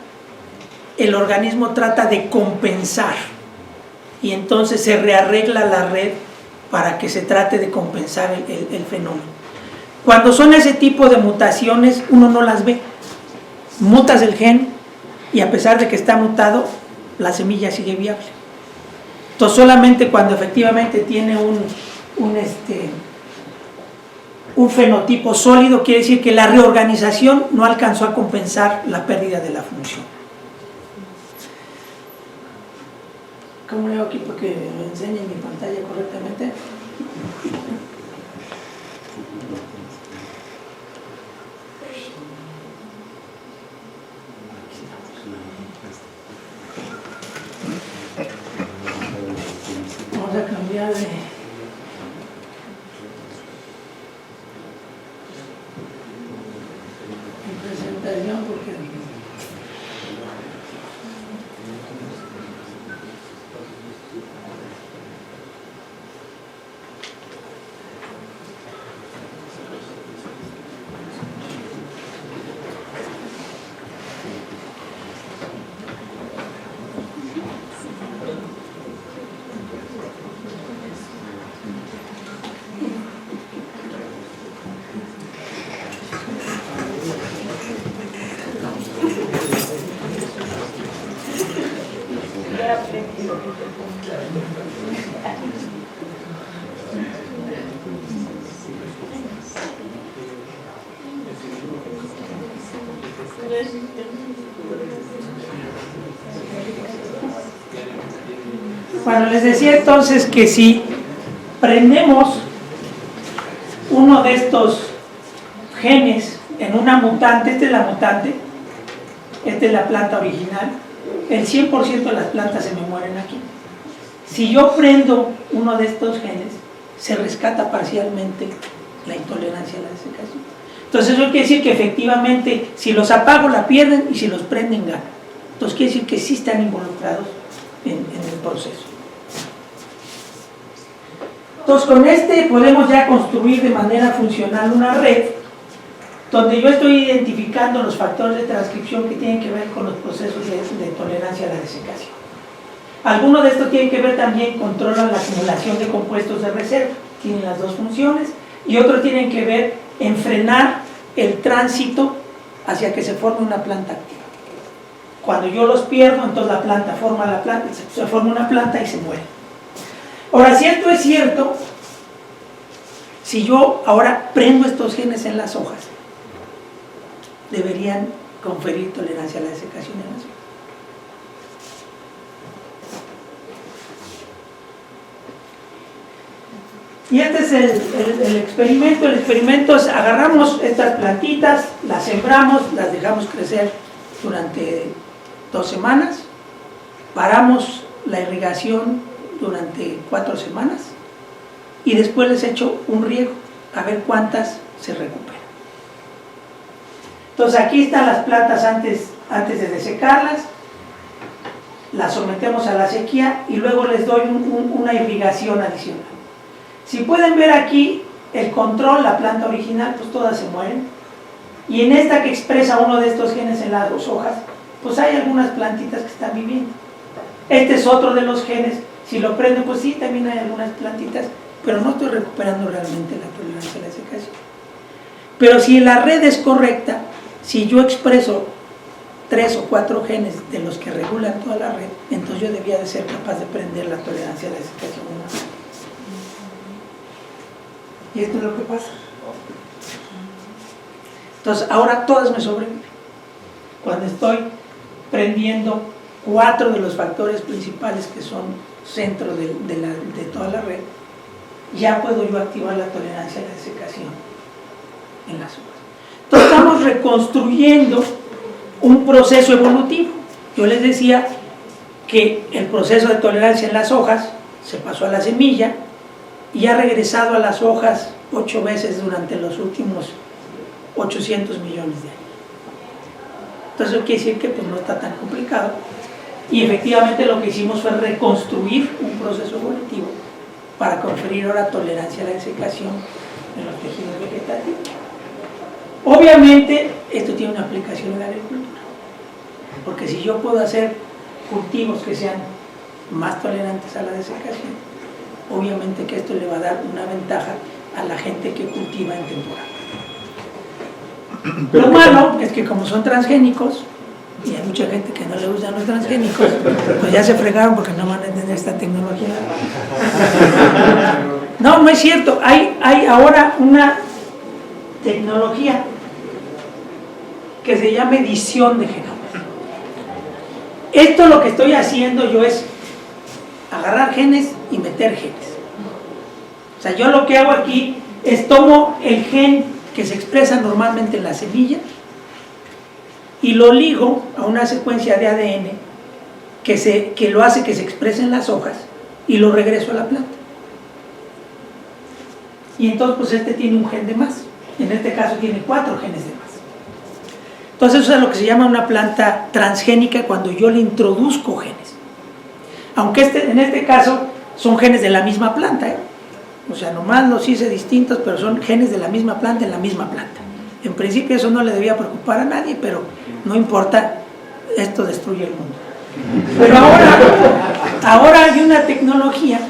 el organismo trata de compensar y entonces se rearregla la red para que se trate de compensar el fenómeno. Cuando son ese tipo de mutaciones, uno no las ve. Mutas el gen y a pesar de que está mutado, la semilla sigue viable. Entonces solamente cuando efectivamente tiene un fenotipo sólido, quiere decir que la reorganización no alcanzó a compensar la pérdida de la función. ¿Cómo le hago aquí para que me enseñe mi pantalla correctamente? Vamos a cambiar de presentación porque bueno, les decía entonces que si prendemos uno de estos genes en una mutante, esta es la mutante, esta es la planta original, el 100% de las plantas se me mueren aquí. Si yo prendo uno de estos genes, se rescata parcialmente la intolerancia a la desecación. Entonces eso quiere decir que efectivamente si los apago la pierden y si los prenden ganan. Entonces quiere decir que sí están involucrados en el proceso. Entonces con este podemos ya construir de manera funcional una red donde yo estoy identificando los factores de transcripción que tienen que ver con los procesos de tolerancia a la desecación. Algunos de estos tienen que ver también, controlan la acumulación de compuestos de reserva, tienen las dos funciones, y otros tienen que ver en frenar el tránsito hacia que se forme una planta activa. Cuando yo los pierdo, entonces la planta forma se forma una planta y se muere. Ahora, si esto es cierto, si yo ahora prendo estos genes en las hojas, deberían conferir tolerancia a la desecación en las hojas. Y este es el experimento. El experimento es agarramos estas plantitas, las sembramos, las dejamos crecer durante 2 semanas, paramos la irrigación durante 4 semanas y después les echo un riego a ver cuántas se recuperan. Entonces aquí están las plantas antes de desecarlas, las sometemos a la sequía y luego les doy una irrigación adicional. Si pueden ver aquí el control, la planta original, pues todas se mueren. Y en esta que expresa uno de estos genes en las 2 hojas, pues hay algunas plantitas que están viviendo. Este es otro de los genes, si lo prendo, pues sí, también hay algunas plantitas, pero no estoy recuperando realmente la tolerancia a la desecación. Pero si la red es correcta, si yo expreso 3 o 4 genes de los que regulan toda la red, entonces yo debía de ser capaz de prender la tolerancia a la desecación humana. Y esto es lo que pasa. Entonces, ahora todas me sobreviven. Cuando estoy prendiendo 4 de los factores principales que son centro de toda la red, ya puedo yo activar la tolerancia a la desecación en las hojas. Entonces, estamos reconstruyendo un proceso evolutivo. Yo les decía que el proceso de tolerancia en las hojas se pasó a la semilla y ha regresado a las hojas 8 veces durante los últimos 800 millones de años. Entonces eso quiere decir que pues, no está tan complicado, y efectivamente lo que hicimos fue reconstruir un proceso evolutivo para conferir ahora tolerancia a la desecación en los tejidos vegetativos. Obviamente esto tiene una aplicación en la agricultura, porque si yo puedo hacer cultivos que sean más tolerantes a la desecación, obviamente que esto le va a dar una ventaja a la gente que cultiva en temporada. Lo malo es que como son transgénicos, y hay mucha gente que no le gustan los transgénicos, pues ya se fregaron porque no van a entender esta tecnología. No, no es cierto. Hay ahora una tecnología que se llama edición de genomas. Esto lo que estoy haciendo yo es agarrar genes y meter genes. O sea, yo lo que hago aquí es tomo el gen que se expresa normalmente en la semilla y lo ligo a una secuencia de ADN que lo hace que se exprese en las hojas y lo regreso a la planta. Y entonces pues este tiene un gen de más. En este caso tiene 4 genes de más. Entonces eso es lo que se llama una planta transgénica cuando yo le introduzco genes. Aunque en este caso son genes de la misma planta, ¿eh? O sea, nomás los hice distintos, pero son genes de la misma planta en la misma planta. En principio eso no le debía preocupar a nadie, pero no importa, esto destruye el mundo. Pero ahora hay una tecnología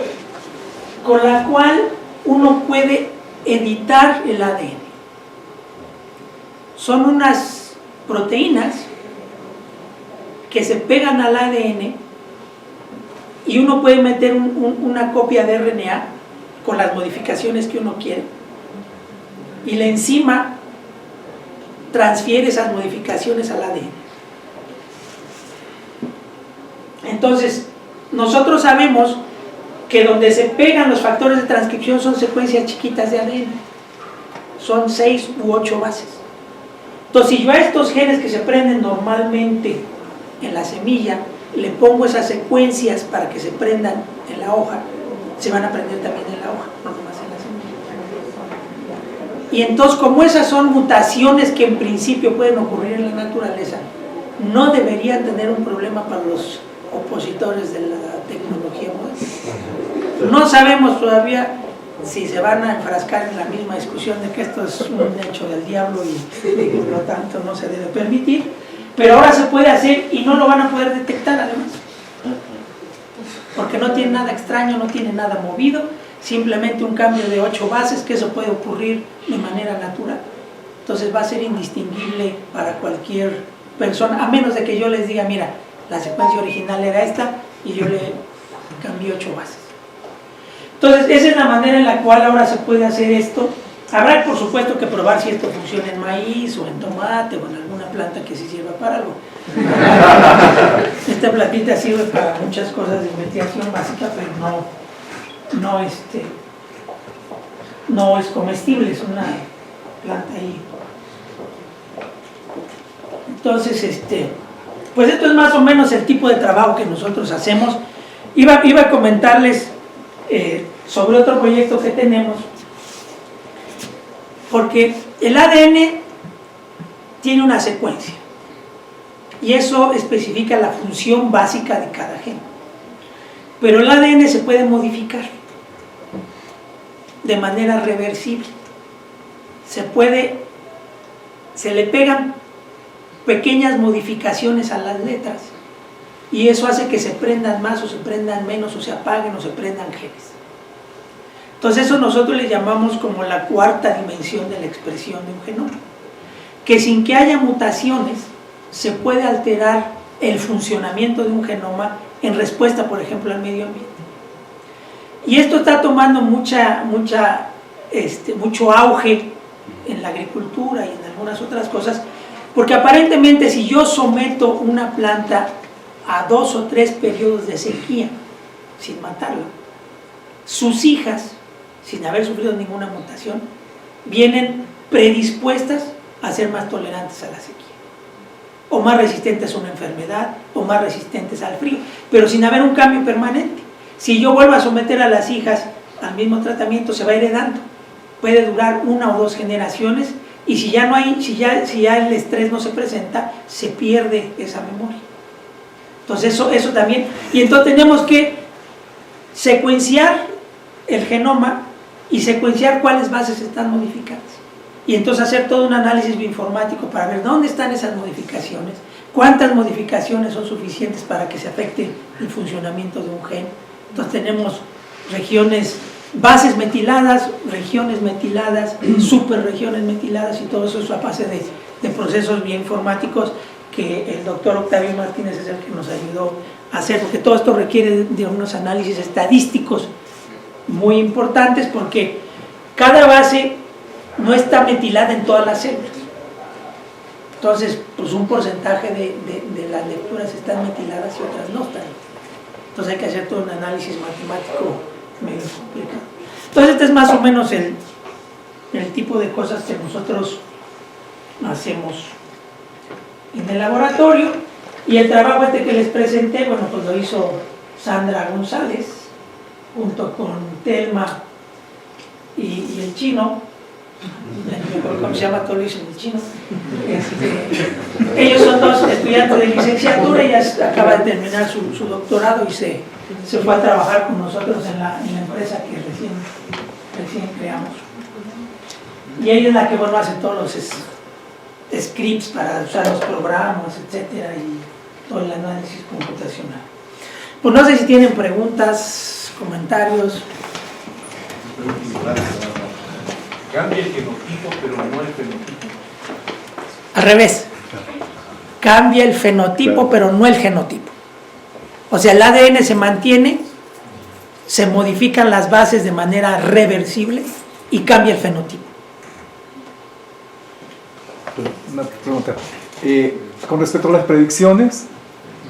con la cual uno puede editar el ADN. Son unas proteínas que se pegan al ADN y uno puede meter una copia de RNA con las modificaciones que uno quiere y la enzima transfiere esas modificaciones al ADN. Entonces, nosotros sabemos que donde se pegan los factores de transcripción son secuencias chiquitas de ADN, son 6 u 8 bases. Entonces, si yo a estos genes que se prenden normalmente en la semilla le pongo esas secuencias para que se prendan en la hoja, se van a prender también en la hoja, no nomás en la semilla. Y entonces, como esas son mutaciones que en principio pueden ocurrir en la naturaleza, no deberían tener un problema para los opositores de la tecnología moderna. No sabemos todavía si se van a enfrascar en la misma discusión de que esto es un hecho del diablo y por lo tanto no se debe permitir, pero ahora se puede hacer y no lo van a poder detectar además, porque no tiene nada extraño, no tiene nada movido, simplemente un cambio de 8 bases, que eso puede ocurrir de manera natural. Entonces va a ser indistinguible para cualquier persona, a menos de que yo les diga, mira, la secuencia original era esta y yo le cambié 8 bases. Entonces esa es la manera en la cual ahora se puede hacer esto. Habrá por supuesto que probar si esto funciona en maíz o en tomate o en alguna planta que sí sirva para algo. Esta plantita sirve para muchas cosas de investigación básica, pero no es comestible, es una planta ahí. Entonces, pues esto es más o menos el tipo de trabajo que nosotros hacemos. Iba a comentarles sobre otro proyecto que tenemos, porque el ADN tiene una secuencia y eso especifica la función básica de cada gen, pero el ADN se puede modificar de manera reversible. Se le pegan pequeñas modificaciones a las letras y eso hace que se prendan más o se prendan menos o se apaguen o se prendan genes. Entonces eso nosotros le llamamos como la cuarta dimensión de la expresión de un genoma, que sin que haya mutaciones se puede alterar el funcionamiento de un genoma en respuesta, por ejemplo, al medio ambiente. Y esto está tomando mucho auge en la agricultura y en algunas otras cosas, porque aparentemente si yo someto una planta a 2 o 3 periodos de sequía sin matarla, sus hijas, sin haber sufrido ninguna mutación, vienen predispuestas a ser más tolerantes a la sequía, o más resistentes a una enfermedad, o más resistentes al frío, pero sin haber un cambio permanente. Si yo vuelvo a someter a las hijas al mismo tratamiento, se va heredando, puede durar 1 o 2 generaciones, y si ya no hay, si ya el estrés no se presenta, se pierde esa memoria. Entonces eso también, y entonces tenemos que secuenciar el genoma y secuenciar cuáles bases están modificadas, y entonces hacer todo un análisis bioinformático para ver dónde están esas modificaciones, cuántas modificaciones son suficientes para que se afecte el funcionamiento de un gen. Entonces tenemos regiones, bases metiladas, regiones metiladas, superregiones metiladas, y todo eso es a base de procesos bioinformáticos que el doctor Octavio Martínez es el que nos ayudó a hacer, porque todo esto requiere de unos análisis estadísticos muy importantes, porque cada base no está metilada en todas las células. Entonces, pues un porcentaje de las lecturas están metiladas y otras no están. Entonces hay que hacer todo un análisis matemático medio complicado. Entonces este es más o menos el tipo de cosas que nosotros hacemos en el laboratorio. Y el trabajo que les presenté, bueno, pues lo hizo Sandra González junto con Telma y el chino, ¿cómo se llama? Todo lo hizo el chino. Ellos son 2 estudiantes de licenciatura, ella acaba de terminar su doctorado y se fue a trabajar con nosotros en la empresa que recién creamos. Y ella es la que, bueno, hace todos los scripts para usar los programas, etcétera, y todo el análisis computacional. Pues no sé si tienen preguntas, comentarios. Cambia el genotipo, pero no el fenotipo. Al revés. Cambia el fenotipo, pero no el genotipo. O sea, el ADN se mantiene, se modifican las bases de manera reversible y cambia el fenotipo. Una pregunta. Con respecto a las predicciones,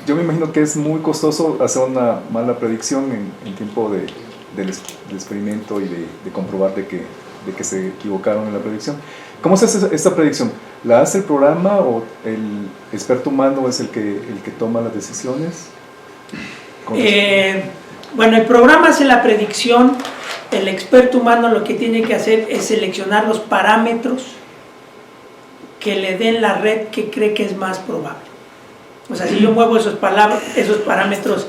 yo me imagino que es muy costoso hacer una mala predicción en tiempo del experimento y de comprobar de que se equivocaron en la predicción. ¿Cómo se hace esta predicción? ¿La hace el programa o el experto humano es el que toma las decisiones? Bueno, el programa hace la predicción, el experto humano lo que tiene que hacer es seleccionar los parámetros que le den la red que cree que es más probable. O sea, si yo muevo esos parámetros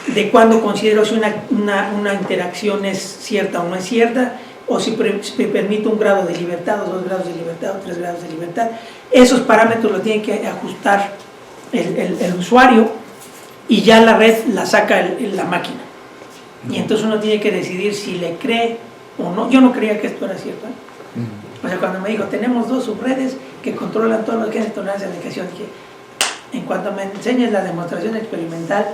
de cuándo considero si una interacción es cierta o no es cierta, o si permite un grado de libertad, o 2 grados de libertad, o 3 grados de libertad, esos parámetros los tiene que ajustar el usuario, y ya la red la saca la máquina. Y entonces uno tiene que decidir si le cree o no. Yo no creía que esto era cierto, ¿eh? O sea, cuando me dijo, tenemos 2 subredes que controlan todo lo que es tolerancia a la medicación, dije, en cuanto me enseñes la demostración experimental,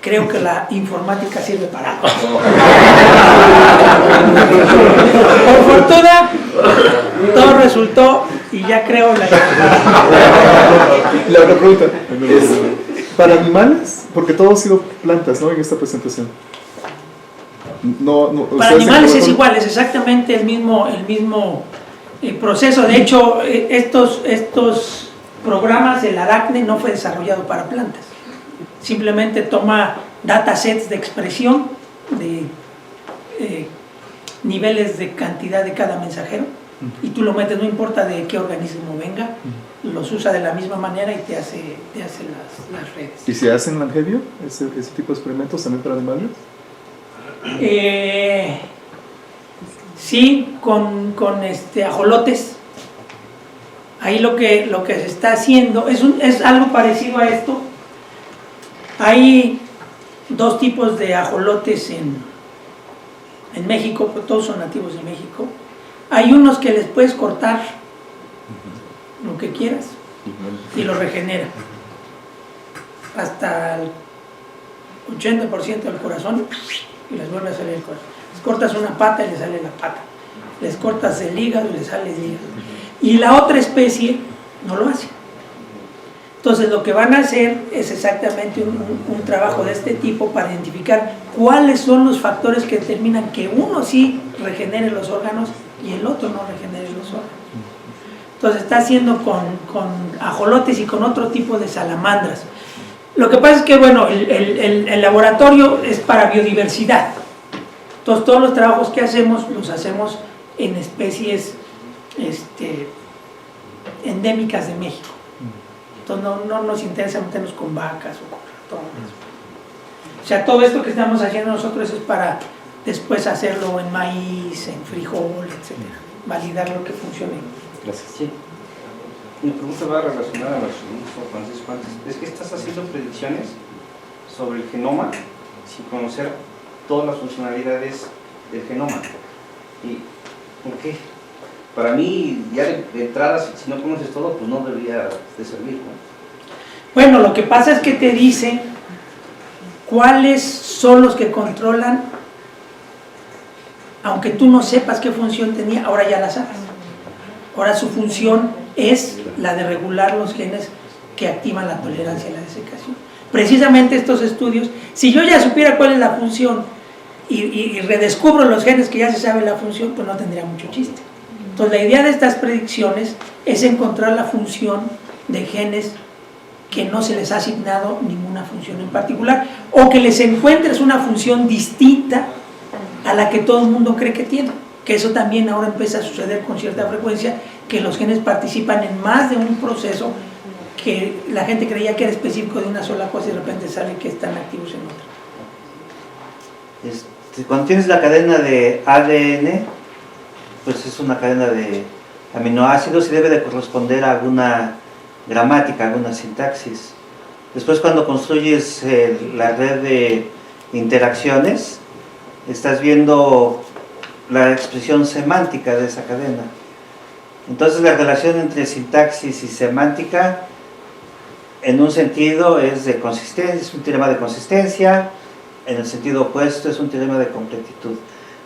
creo que la informática sirve para algo. Por fortuna, todo resultó y ya creo la La otra pregunta es, ¿para animales? Porque todo ha sido plantas, ¿no? En esta presentación. Para animales es igual, es exactamente el mismo proceso. De hecho, estos programas, el Aracne no fue desarrollado para plantas. Simplemente toma datasets de expresión, de niveles de cantidad de cada mensajero, y tú lo metes, no importa de qué organismo venga, los usa de la misma manera y te hace las redes. ¿Y se hacen en Langevio ese tipo de experimentos también para animales? Sí, con ajolotes. Ahí lo que se está haciendo es algo parecido a esto. Hay dos tipos de ajolotes en México, pues todos son nativos de México. Hay unos que les puedes cortar lo que quieras y lo regenera hasta el 80% del corazón y les vuelve a salir el corazón. Les cortas una pata y les sale la pata, les cortas el hígado y les sale el hígado. Y la otra especie no lo hace. Entonces lo que van a hacer es exactamente un trabajo de este tipo para identificar cuáles son los factores que determinan que uno sí regenere los órganos y el otro no regenere los órganos. Entonces está haciendo con ajolotes y con otro tipo de salamandras. Lo que pasa es que, bueno, el laboratorio es para biodiversidad. Entonces todos los trabajos que hacemos los hacemos en especies endémicas de México. Entonces no nos interesa meternos con vacas o con ratones. O sea, todo esto que estamos haciendo nosotros es para después hacerlo en maíz, en frijol, etc. Validar lo que funcione. Gracias. Sí. Mi pregunta va relacionada a lo que dijo Francisco antes. Es que estás haciendo predicciones sobre el genoma sin conocer todas las funcionalidades del genoma. ¿Y por qué? Para mí, ya de entrada, si no conoces todo, pues no debería de servir, ¿no? Bueno, lo que pasa es que te dicen cuáles son los que controlan, aunque tú no sepas qué función tenía, ahora ya la sabes. Ahora su función es la de regular los genes que activan la tolerancia a la desecación. Precisamente estos estudios, si yo ya supiera cuál es la función y redescubro los genes que ya se sabe la función, pues no tendría mucho chiste. Entonces la idea de estas predicciones es encontrar la función de genes que no se les ha asignado ninguna función en particular, o que les encuentres una función distinta a la que todo el mundo cree que tiene, que eso también ahora empieza a suceder con cierta frecuencia, que los genes participan en más de un proceso que la gente creía que era específico de una sola cosa y de repente sale que están activos en otra. Cuando tienes la cadena de ADN, pues es una cadena de aminoácidos y debe de corresponder a alguna gramática, alguna sintaxis. Después, cuando construyes la red de interacciones, estás viendo la expresión semántica de esa cadena. Entonces la relación entre sintaxis y semántica en un sentido es de consistencia, es un teorema de consistencia, en el sentido opuesto es un teorema de completitud.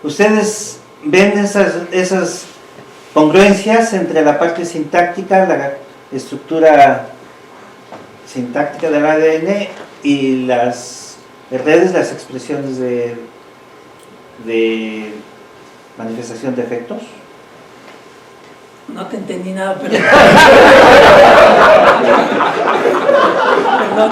Ustedes ven esas congruencias entre la parte sintáctica, la estructura sintáctica del ADN y las redes, las expresiones de manifestación de efectos. No te entendí nada, pero... Perdón.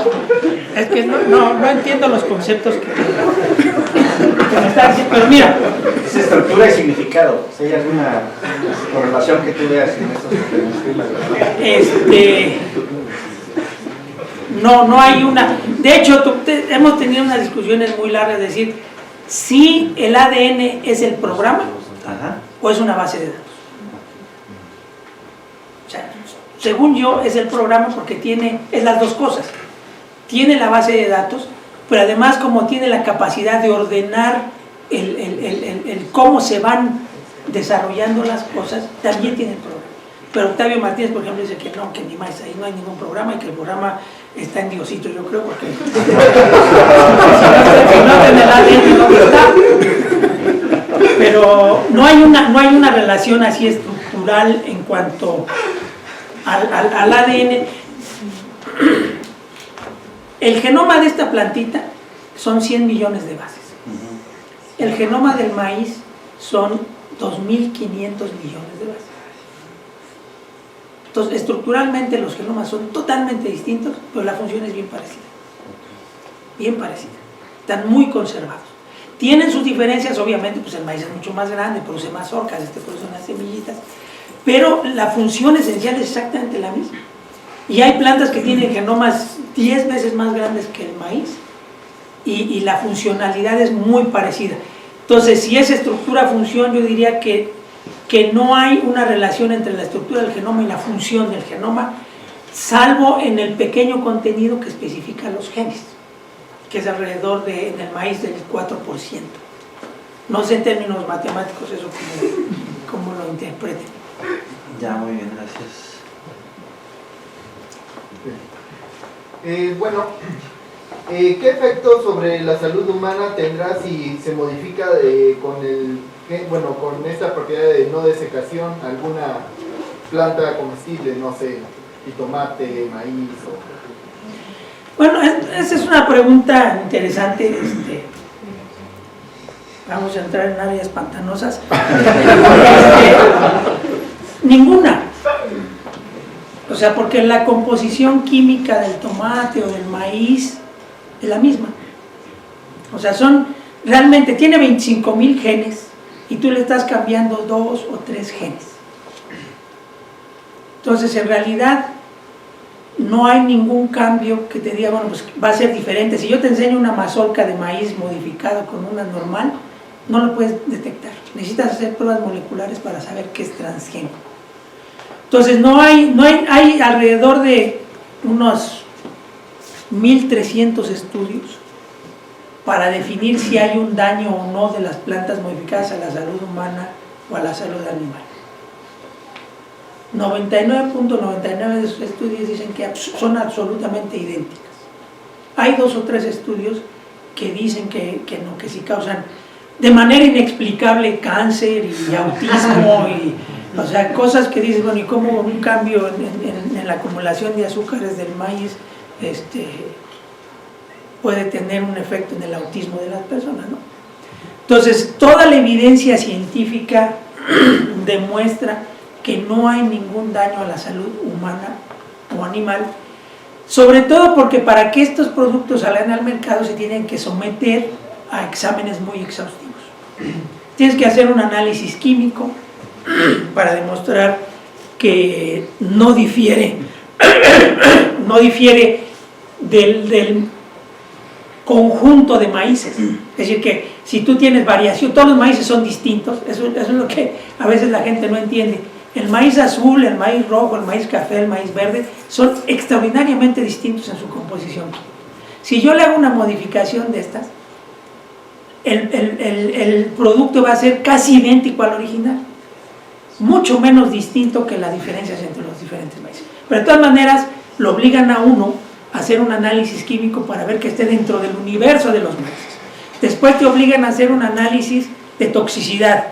Es que no entiendo los conceptos que me estás diciendo, pero mira. Es estructura y significado. Si hay alguna correlación que tú veas en estos temas. No hay una. De hecho, hemos tenido unas discusiones muy largas de decir si el ADN es el programa o es una base de datos. O sea, según yo es el programa porque es las dos cosas. Tiene la base de datos, pero además como tiene la capacidad de ordenar el cómo se van desarrollando las cosas, también tiene el programa. Pero Octavio Martínez, por ejemplo, dice que ni más, ahí no hay ningún programa y que el programa está en Diosito, yo creo, porque si no tiene el ADN no está. Pero no hay una relación así estructural en cuanto al ADN. El genoma de esta plantita son 100 millones de bases. El genoma del maíz son 2.500 millones de bases. Entonces, estructuralmente los genomas son totalmente distintos, pero la función es bien parecida. Bien parecida. Están muy conservados. Tienen sus diferencias, obviamente, pues el maíz es mucho más grande, produce más orcas, produce unas semillitas, pero la función esencial es exactamente la misma. Y hay plantas que tienen genomas 10 veces más grandes que el maíz y la funcionalidad es muy parecida. Entonces, si es estructura-función, yo diría que que no hay una relación entre la estructura del genoma y la función del genoma, salvo en el pequeño contenido que especifica los genes, que es alrededor en el maíz del 4%. No sé en términos matemáticos eso cómo lo interpreten. Ya, muy bien, gracias. Bueno, ¿qué efecto sobre la salud humana tendrá si se modifica con esta propiedad de no desecación alguna planta comestible, no sé, jitomate, maíz o... Bueno, esa es una pregunta interesante. Vamos a entrar en áreas pantanosas. Ninguna. O sea, porque la composición química del tomate o del maíz es la misma. O sea, realmente tiene 25,000 genes y tú le estás cambiando 2 o 3 genes. Entonces, en realidad, no hay ningún cambio que te diga, bueno, pues va a ser diferente. Si yo te enseño una mazorca de maíz modificada con una normal, no lo puedes detectar. Necesitas hacer pruebas moleculares para saber qué es transgénico. Entonces, hay alrededor de unos 1.300 estudios para definir si hay un daño o no de las plantas modificadas a la salud humana o a la salud animal. 99.99 de esos estudios dicen que son absolutamente idénticas. Hay 2 o 3 estudios que dicen que no, que sí causan de manera inexplicable cáncer y autismo y, o sea, cosas que dices, bueno, y cómo un cambio en la acumulación de azúcares del maíz puede tener un efecto en el autismo de las personas, ¿no? Entonces, toda la evidencia científica demuestra que no hay ningún daño a la salud humana o animal, sobre todo porque para que estos productos salgan al mercado se tienen que someter a exámenes muy exhaustivos. Tienes que hacer un análisis químico para demostrar que no difiere del conjunto de maíces. Es decir, que si tú tienes variación, todos los maíces son distintos, eso es lo que a veces la gente no entiende. El maíz azul, el maíz rojo, el maíz café, el maíz verde son extraordinariamente distintos en su composición. Si yo le hago una modificación de estas, el producto va a ser casi idéntico al original, mucho menos distinto que las diferencias entre los diferentes maíces. Pero de todas maneras lo obligan a uno a hacer un análisis químico para ver que esté dentro del universo de los maíces. Después te obligan a hacer un análisis de toxicidad,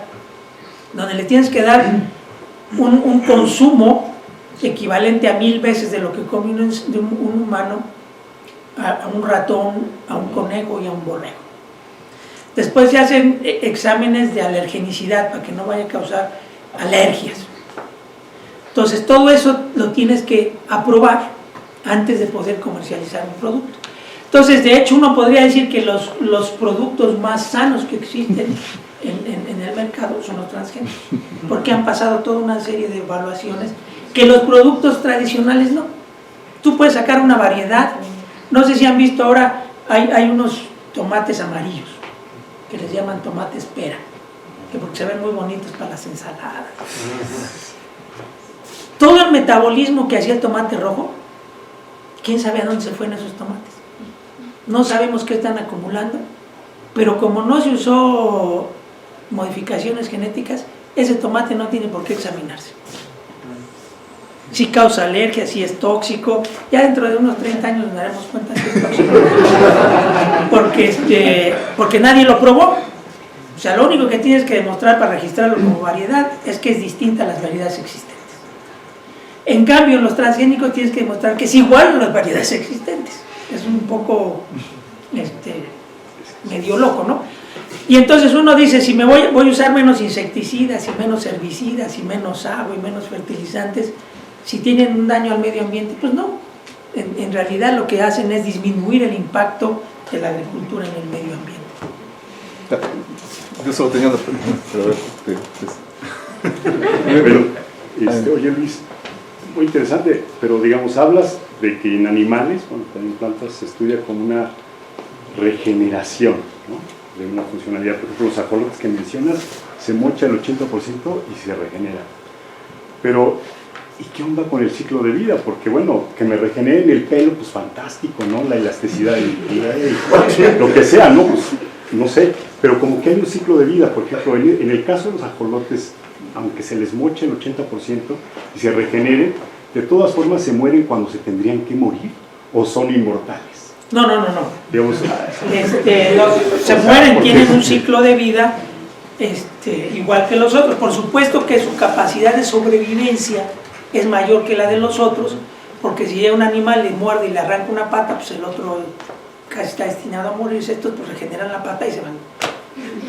donde le tienes que dar un consumo equivalente a 1000 veces de lo que come un humano, a un ratón, a un conejo y a un borrego. Después se hacen exámenes de alergenicidad para que no vaya a causar alergias. Entonces todo eso lo tienes que aprobar antes de poder comercializar un producto. Entonces, de hecho, uno podría decir que los productos más sanos que existen en el mercado son los transgénicos, porque han pasado toda una serie de evaluaciones que los productos tradicionales no. Tú puedes sacar una variedad. No sé si han visto ahora, hay unos tomates amarillos que les llaman tomates pera, que porque se ven muy bonitos para las ensaladas. Todo el metabolismo que hacía el tomate rojo, quién sabe a dónde se fueron esos tomates. No sabemos qué están acumulando, pero como no se usó modificaciones genéticas, ese tomate no tiene por qué examinarse. Si causa alergia, si es tóxico, ya dentro de unos 30 años nos daremos cuenta que es tóxico, porque nadie lo probó. O sea, lo único que tienes que demostrar para registrarlo como variedad es que es distinta a las variedades existentes. En cambio, en los transgénicos tienes que demostrar que es igual a las variedades existentes. Es un poco medio loco, ¿no? Y entonces uno dice, si voy a usar menos insecticidas y menos herbicidas y menos agua y menos fertilizantes, si tienen un daño al medio ambiente, pues no. En realidad lo que hacen es disminuir el impacto de la agricultura en el medio ambiente. Yo solo tenía una pregunta. Oye Luis, muy interesante, pero digamos, hablas de que en animales, bueno, también en plantas, se estudia como una regeneración, ¿no?, de una funcionalidad. Por ejemplo, los ajolotes que mencionas se mocha el 80% y se regenera. Pero, ¿y qué onda con el ciclo de vida? Porque bueno, que me regeneren el pelo, pues fantástico, ¿no? La elasticidad del pelo, lo que sea, ¿no? Pues, no sé, pero como que hay un ciclo de vida. Por ejemplo, en el caso de los ajolotes, aunque se les moche el 80% y se regeneren, de todas formas se mueren cuando se tendrían que morir, o son inmortales. No. Digamos, Se mueren, tienen un ciclo de vida igual que los otros. Por supuesto que su capacidad de sobrevivencia es mayor que la de los otros, porque si un animal le muerde y le arranca una pata, pues el otro casi está destinado a morirse. Estos pues regeneran la pata y se van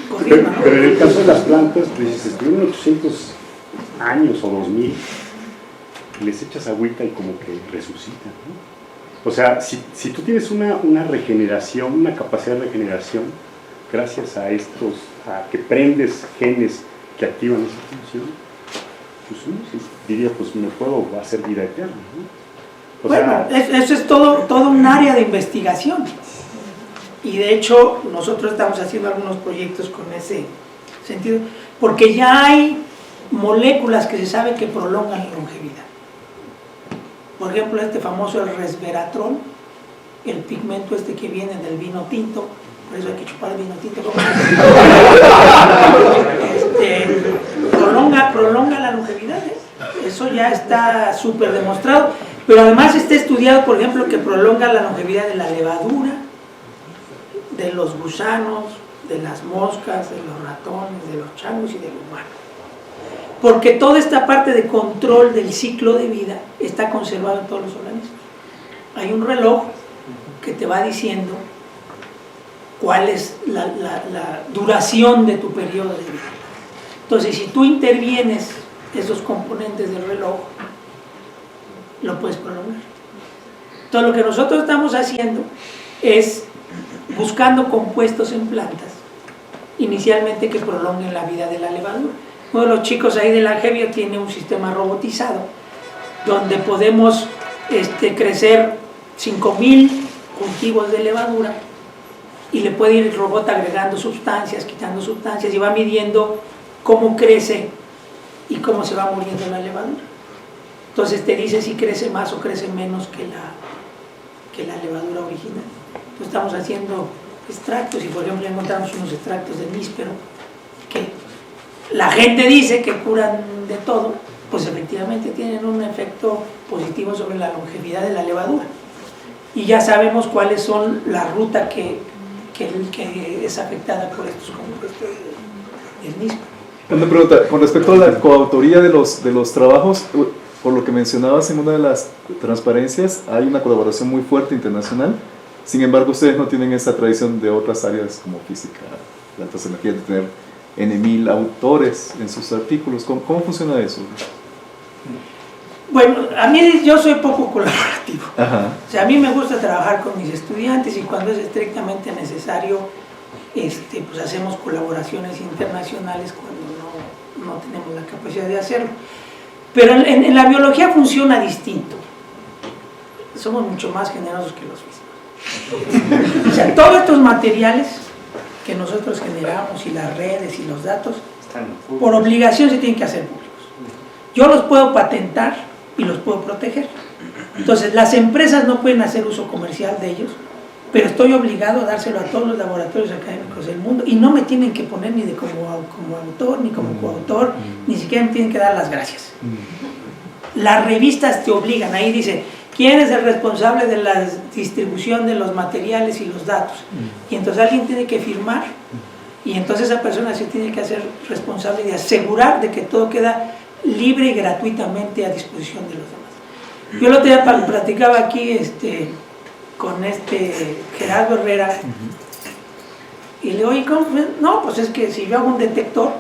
corriendo, ¿no? pero en el caso de las plantas, pues si estuvieron 800 años o 2000, les echas agüita y como que resucitan, ¿no? O sea, si tú tienes una regeneración, una capacidad de regeneración, gracias a que prendes genes que activan esa función, pues uno sí diría, pues me puedo hacer vida eterna, ¿no? Bueno, eso es todo un área de investigación. Y de hecho, nosotros estamos haciendo algunos proyectos con ese sentido, porque ya hay moléculas que se sabe que prolongan la longevidad. Por ejemplo, este famoso el resveratrol, el pigmento que viene del vino tinto, por eso hay que chupar el vino tinto. Prolonga la longevidad, ¿eh? Eso ya está súper demostrado, pero además está estudiado, por ejemplo, que prolonga la longevidad de la levadura, de los gusanos, de las moscas, de los ratones, de los changos y del humano. Porque toda esta parte de control del ciclo de vida está conservado en todos los organismos. Hay un reloj que te va diciendo cuál es la duración de tu periodo de vida. Entonces, si tú intervienes esos componentes del reloj, lo puedes prolongar. Entonces, lo que nosotros estamos haciendo es buscando compuestos en plantas, inicialmente que prolonguen la vida de la levadura. Uno de los chicos ahí de la Gevia tiene un sistema robotizado donde podemos crecer 5,000 cultivos de levadura y le puede ir el robot agregando sustancias, quitando sustancias y va midiendo cómo crece y cómo se va muriendo la levadura. Entonces te dice si crece más o crece menos que la levadura original. Entonces estamos haciendo extractos y por ejemplo encontramos unos extractos de níspero que la gente dice que curan de todo, pues efectivamente tienen un efecto positivo sobre la longevidad de la levadura. Y ya sabemos cuáles son la ruta que es afectada por estos compuestos del níspero. Una pregunta, con respecto a la coautoría de los trabajos, por lo que mencionabas en una de las transparencias, hay una colaboración muy fuerte internacional. Sin embargo, ustedes no tienen esa tradición de otras áreas como física, plantas, energía, de tener N,000 autores en sus artículos. ¿Cómo funciona eso? Bueno, a mí yo soy poco colaborativo. Ajá. O sea, a mí me gusta trabajar con mis estudiantes y cuando es estrictamente necesario, pues hacemos colaboraciones internacionales cuando no tenemos la capacidad de hacerlo. Pero en la biología funciona distinto. Somos mucho más generosos que los físicos. O sea, todos estos materiales que nosotros generamos y las redes y los datos, por obligación se tienen que hacer públicos. Yo los puedo patentar y los puedo proteger. Entonces, las empresas no pueden hacer uso comercial de ellos, pero estoy obligado a dárselo a todos los laboratorios académicos del mundo y no me tienen que poner ni como autor, ni como coautor, ni siquiera me tienen que dar las gracias. Las revistas te obligan, ahí dice, ¿quién es el responsable de la distribución de los materiales y los datos? Y entonces alguien tiene que firmar y entonces esa persona se tiene que hacer responsable de asegurar de que todo queda libre y gratuitamente a disposición de los demás. Yo el otro día platicaba aquí con Gerardo Herrera y le digo, oye, ¿cómo? No, pues es que si yo hago un detector,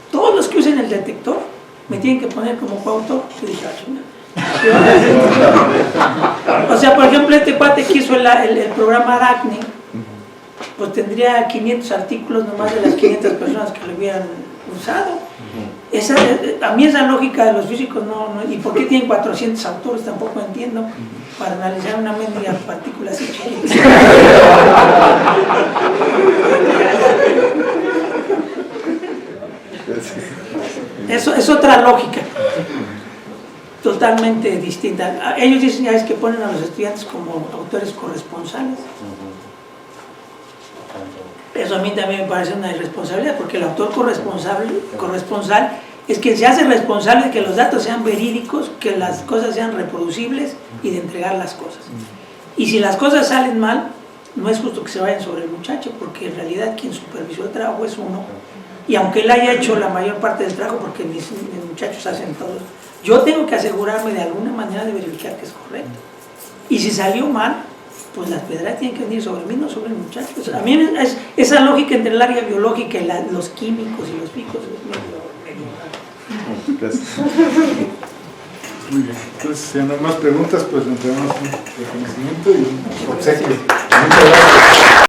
todos los que usen el detector me tienen que poner como coautor. Y dije, o sea, por ejemplo, este cuate que hizo el programa Aracne, pues tendría 500 artículos nomás de las 500 personas que lo hubieran usado. A mí esa lógica de los físicos no, ¿y por qué tienen 400 autores? Tampoco entiendo, para analizar una mendiga partícula así chiquita. otra lógica, totalmente distinta. Ellos dicen, ya es que ponen a los estudiantes como autores corresponsales. Eso a mí también me parece una irresponsabilidad, porque el autor corresponsal es quien se hace responsable de que los datos sean verídicos, que las cosas sean reproducibles y de entregar las cosas. Y si las cosas salen mal, no es justo que se vayan sobre el muchacho, porque en realidad quien supervisó el trabajo es uno. Y aunque él haya hecho la mayor parte del trabajo, porque mis muchachos hacen todo, yo tengo que asegurarme de alguna manera de verificar que es correcto. Y si salió mal, pues las pedradas tienen que venir sobre mí, no sobre el muchacho. O sea, a mí esa lógica entre el área biológica y los químicos y los físicos es medio... Gracias. Muy bien. Entonces, si no hay más preguntas, pues le entregamos un reconocimiento y un obsequio. Muchas gracias.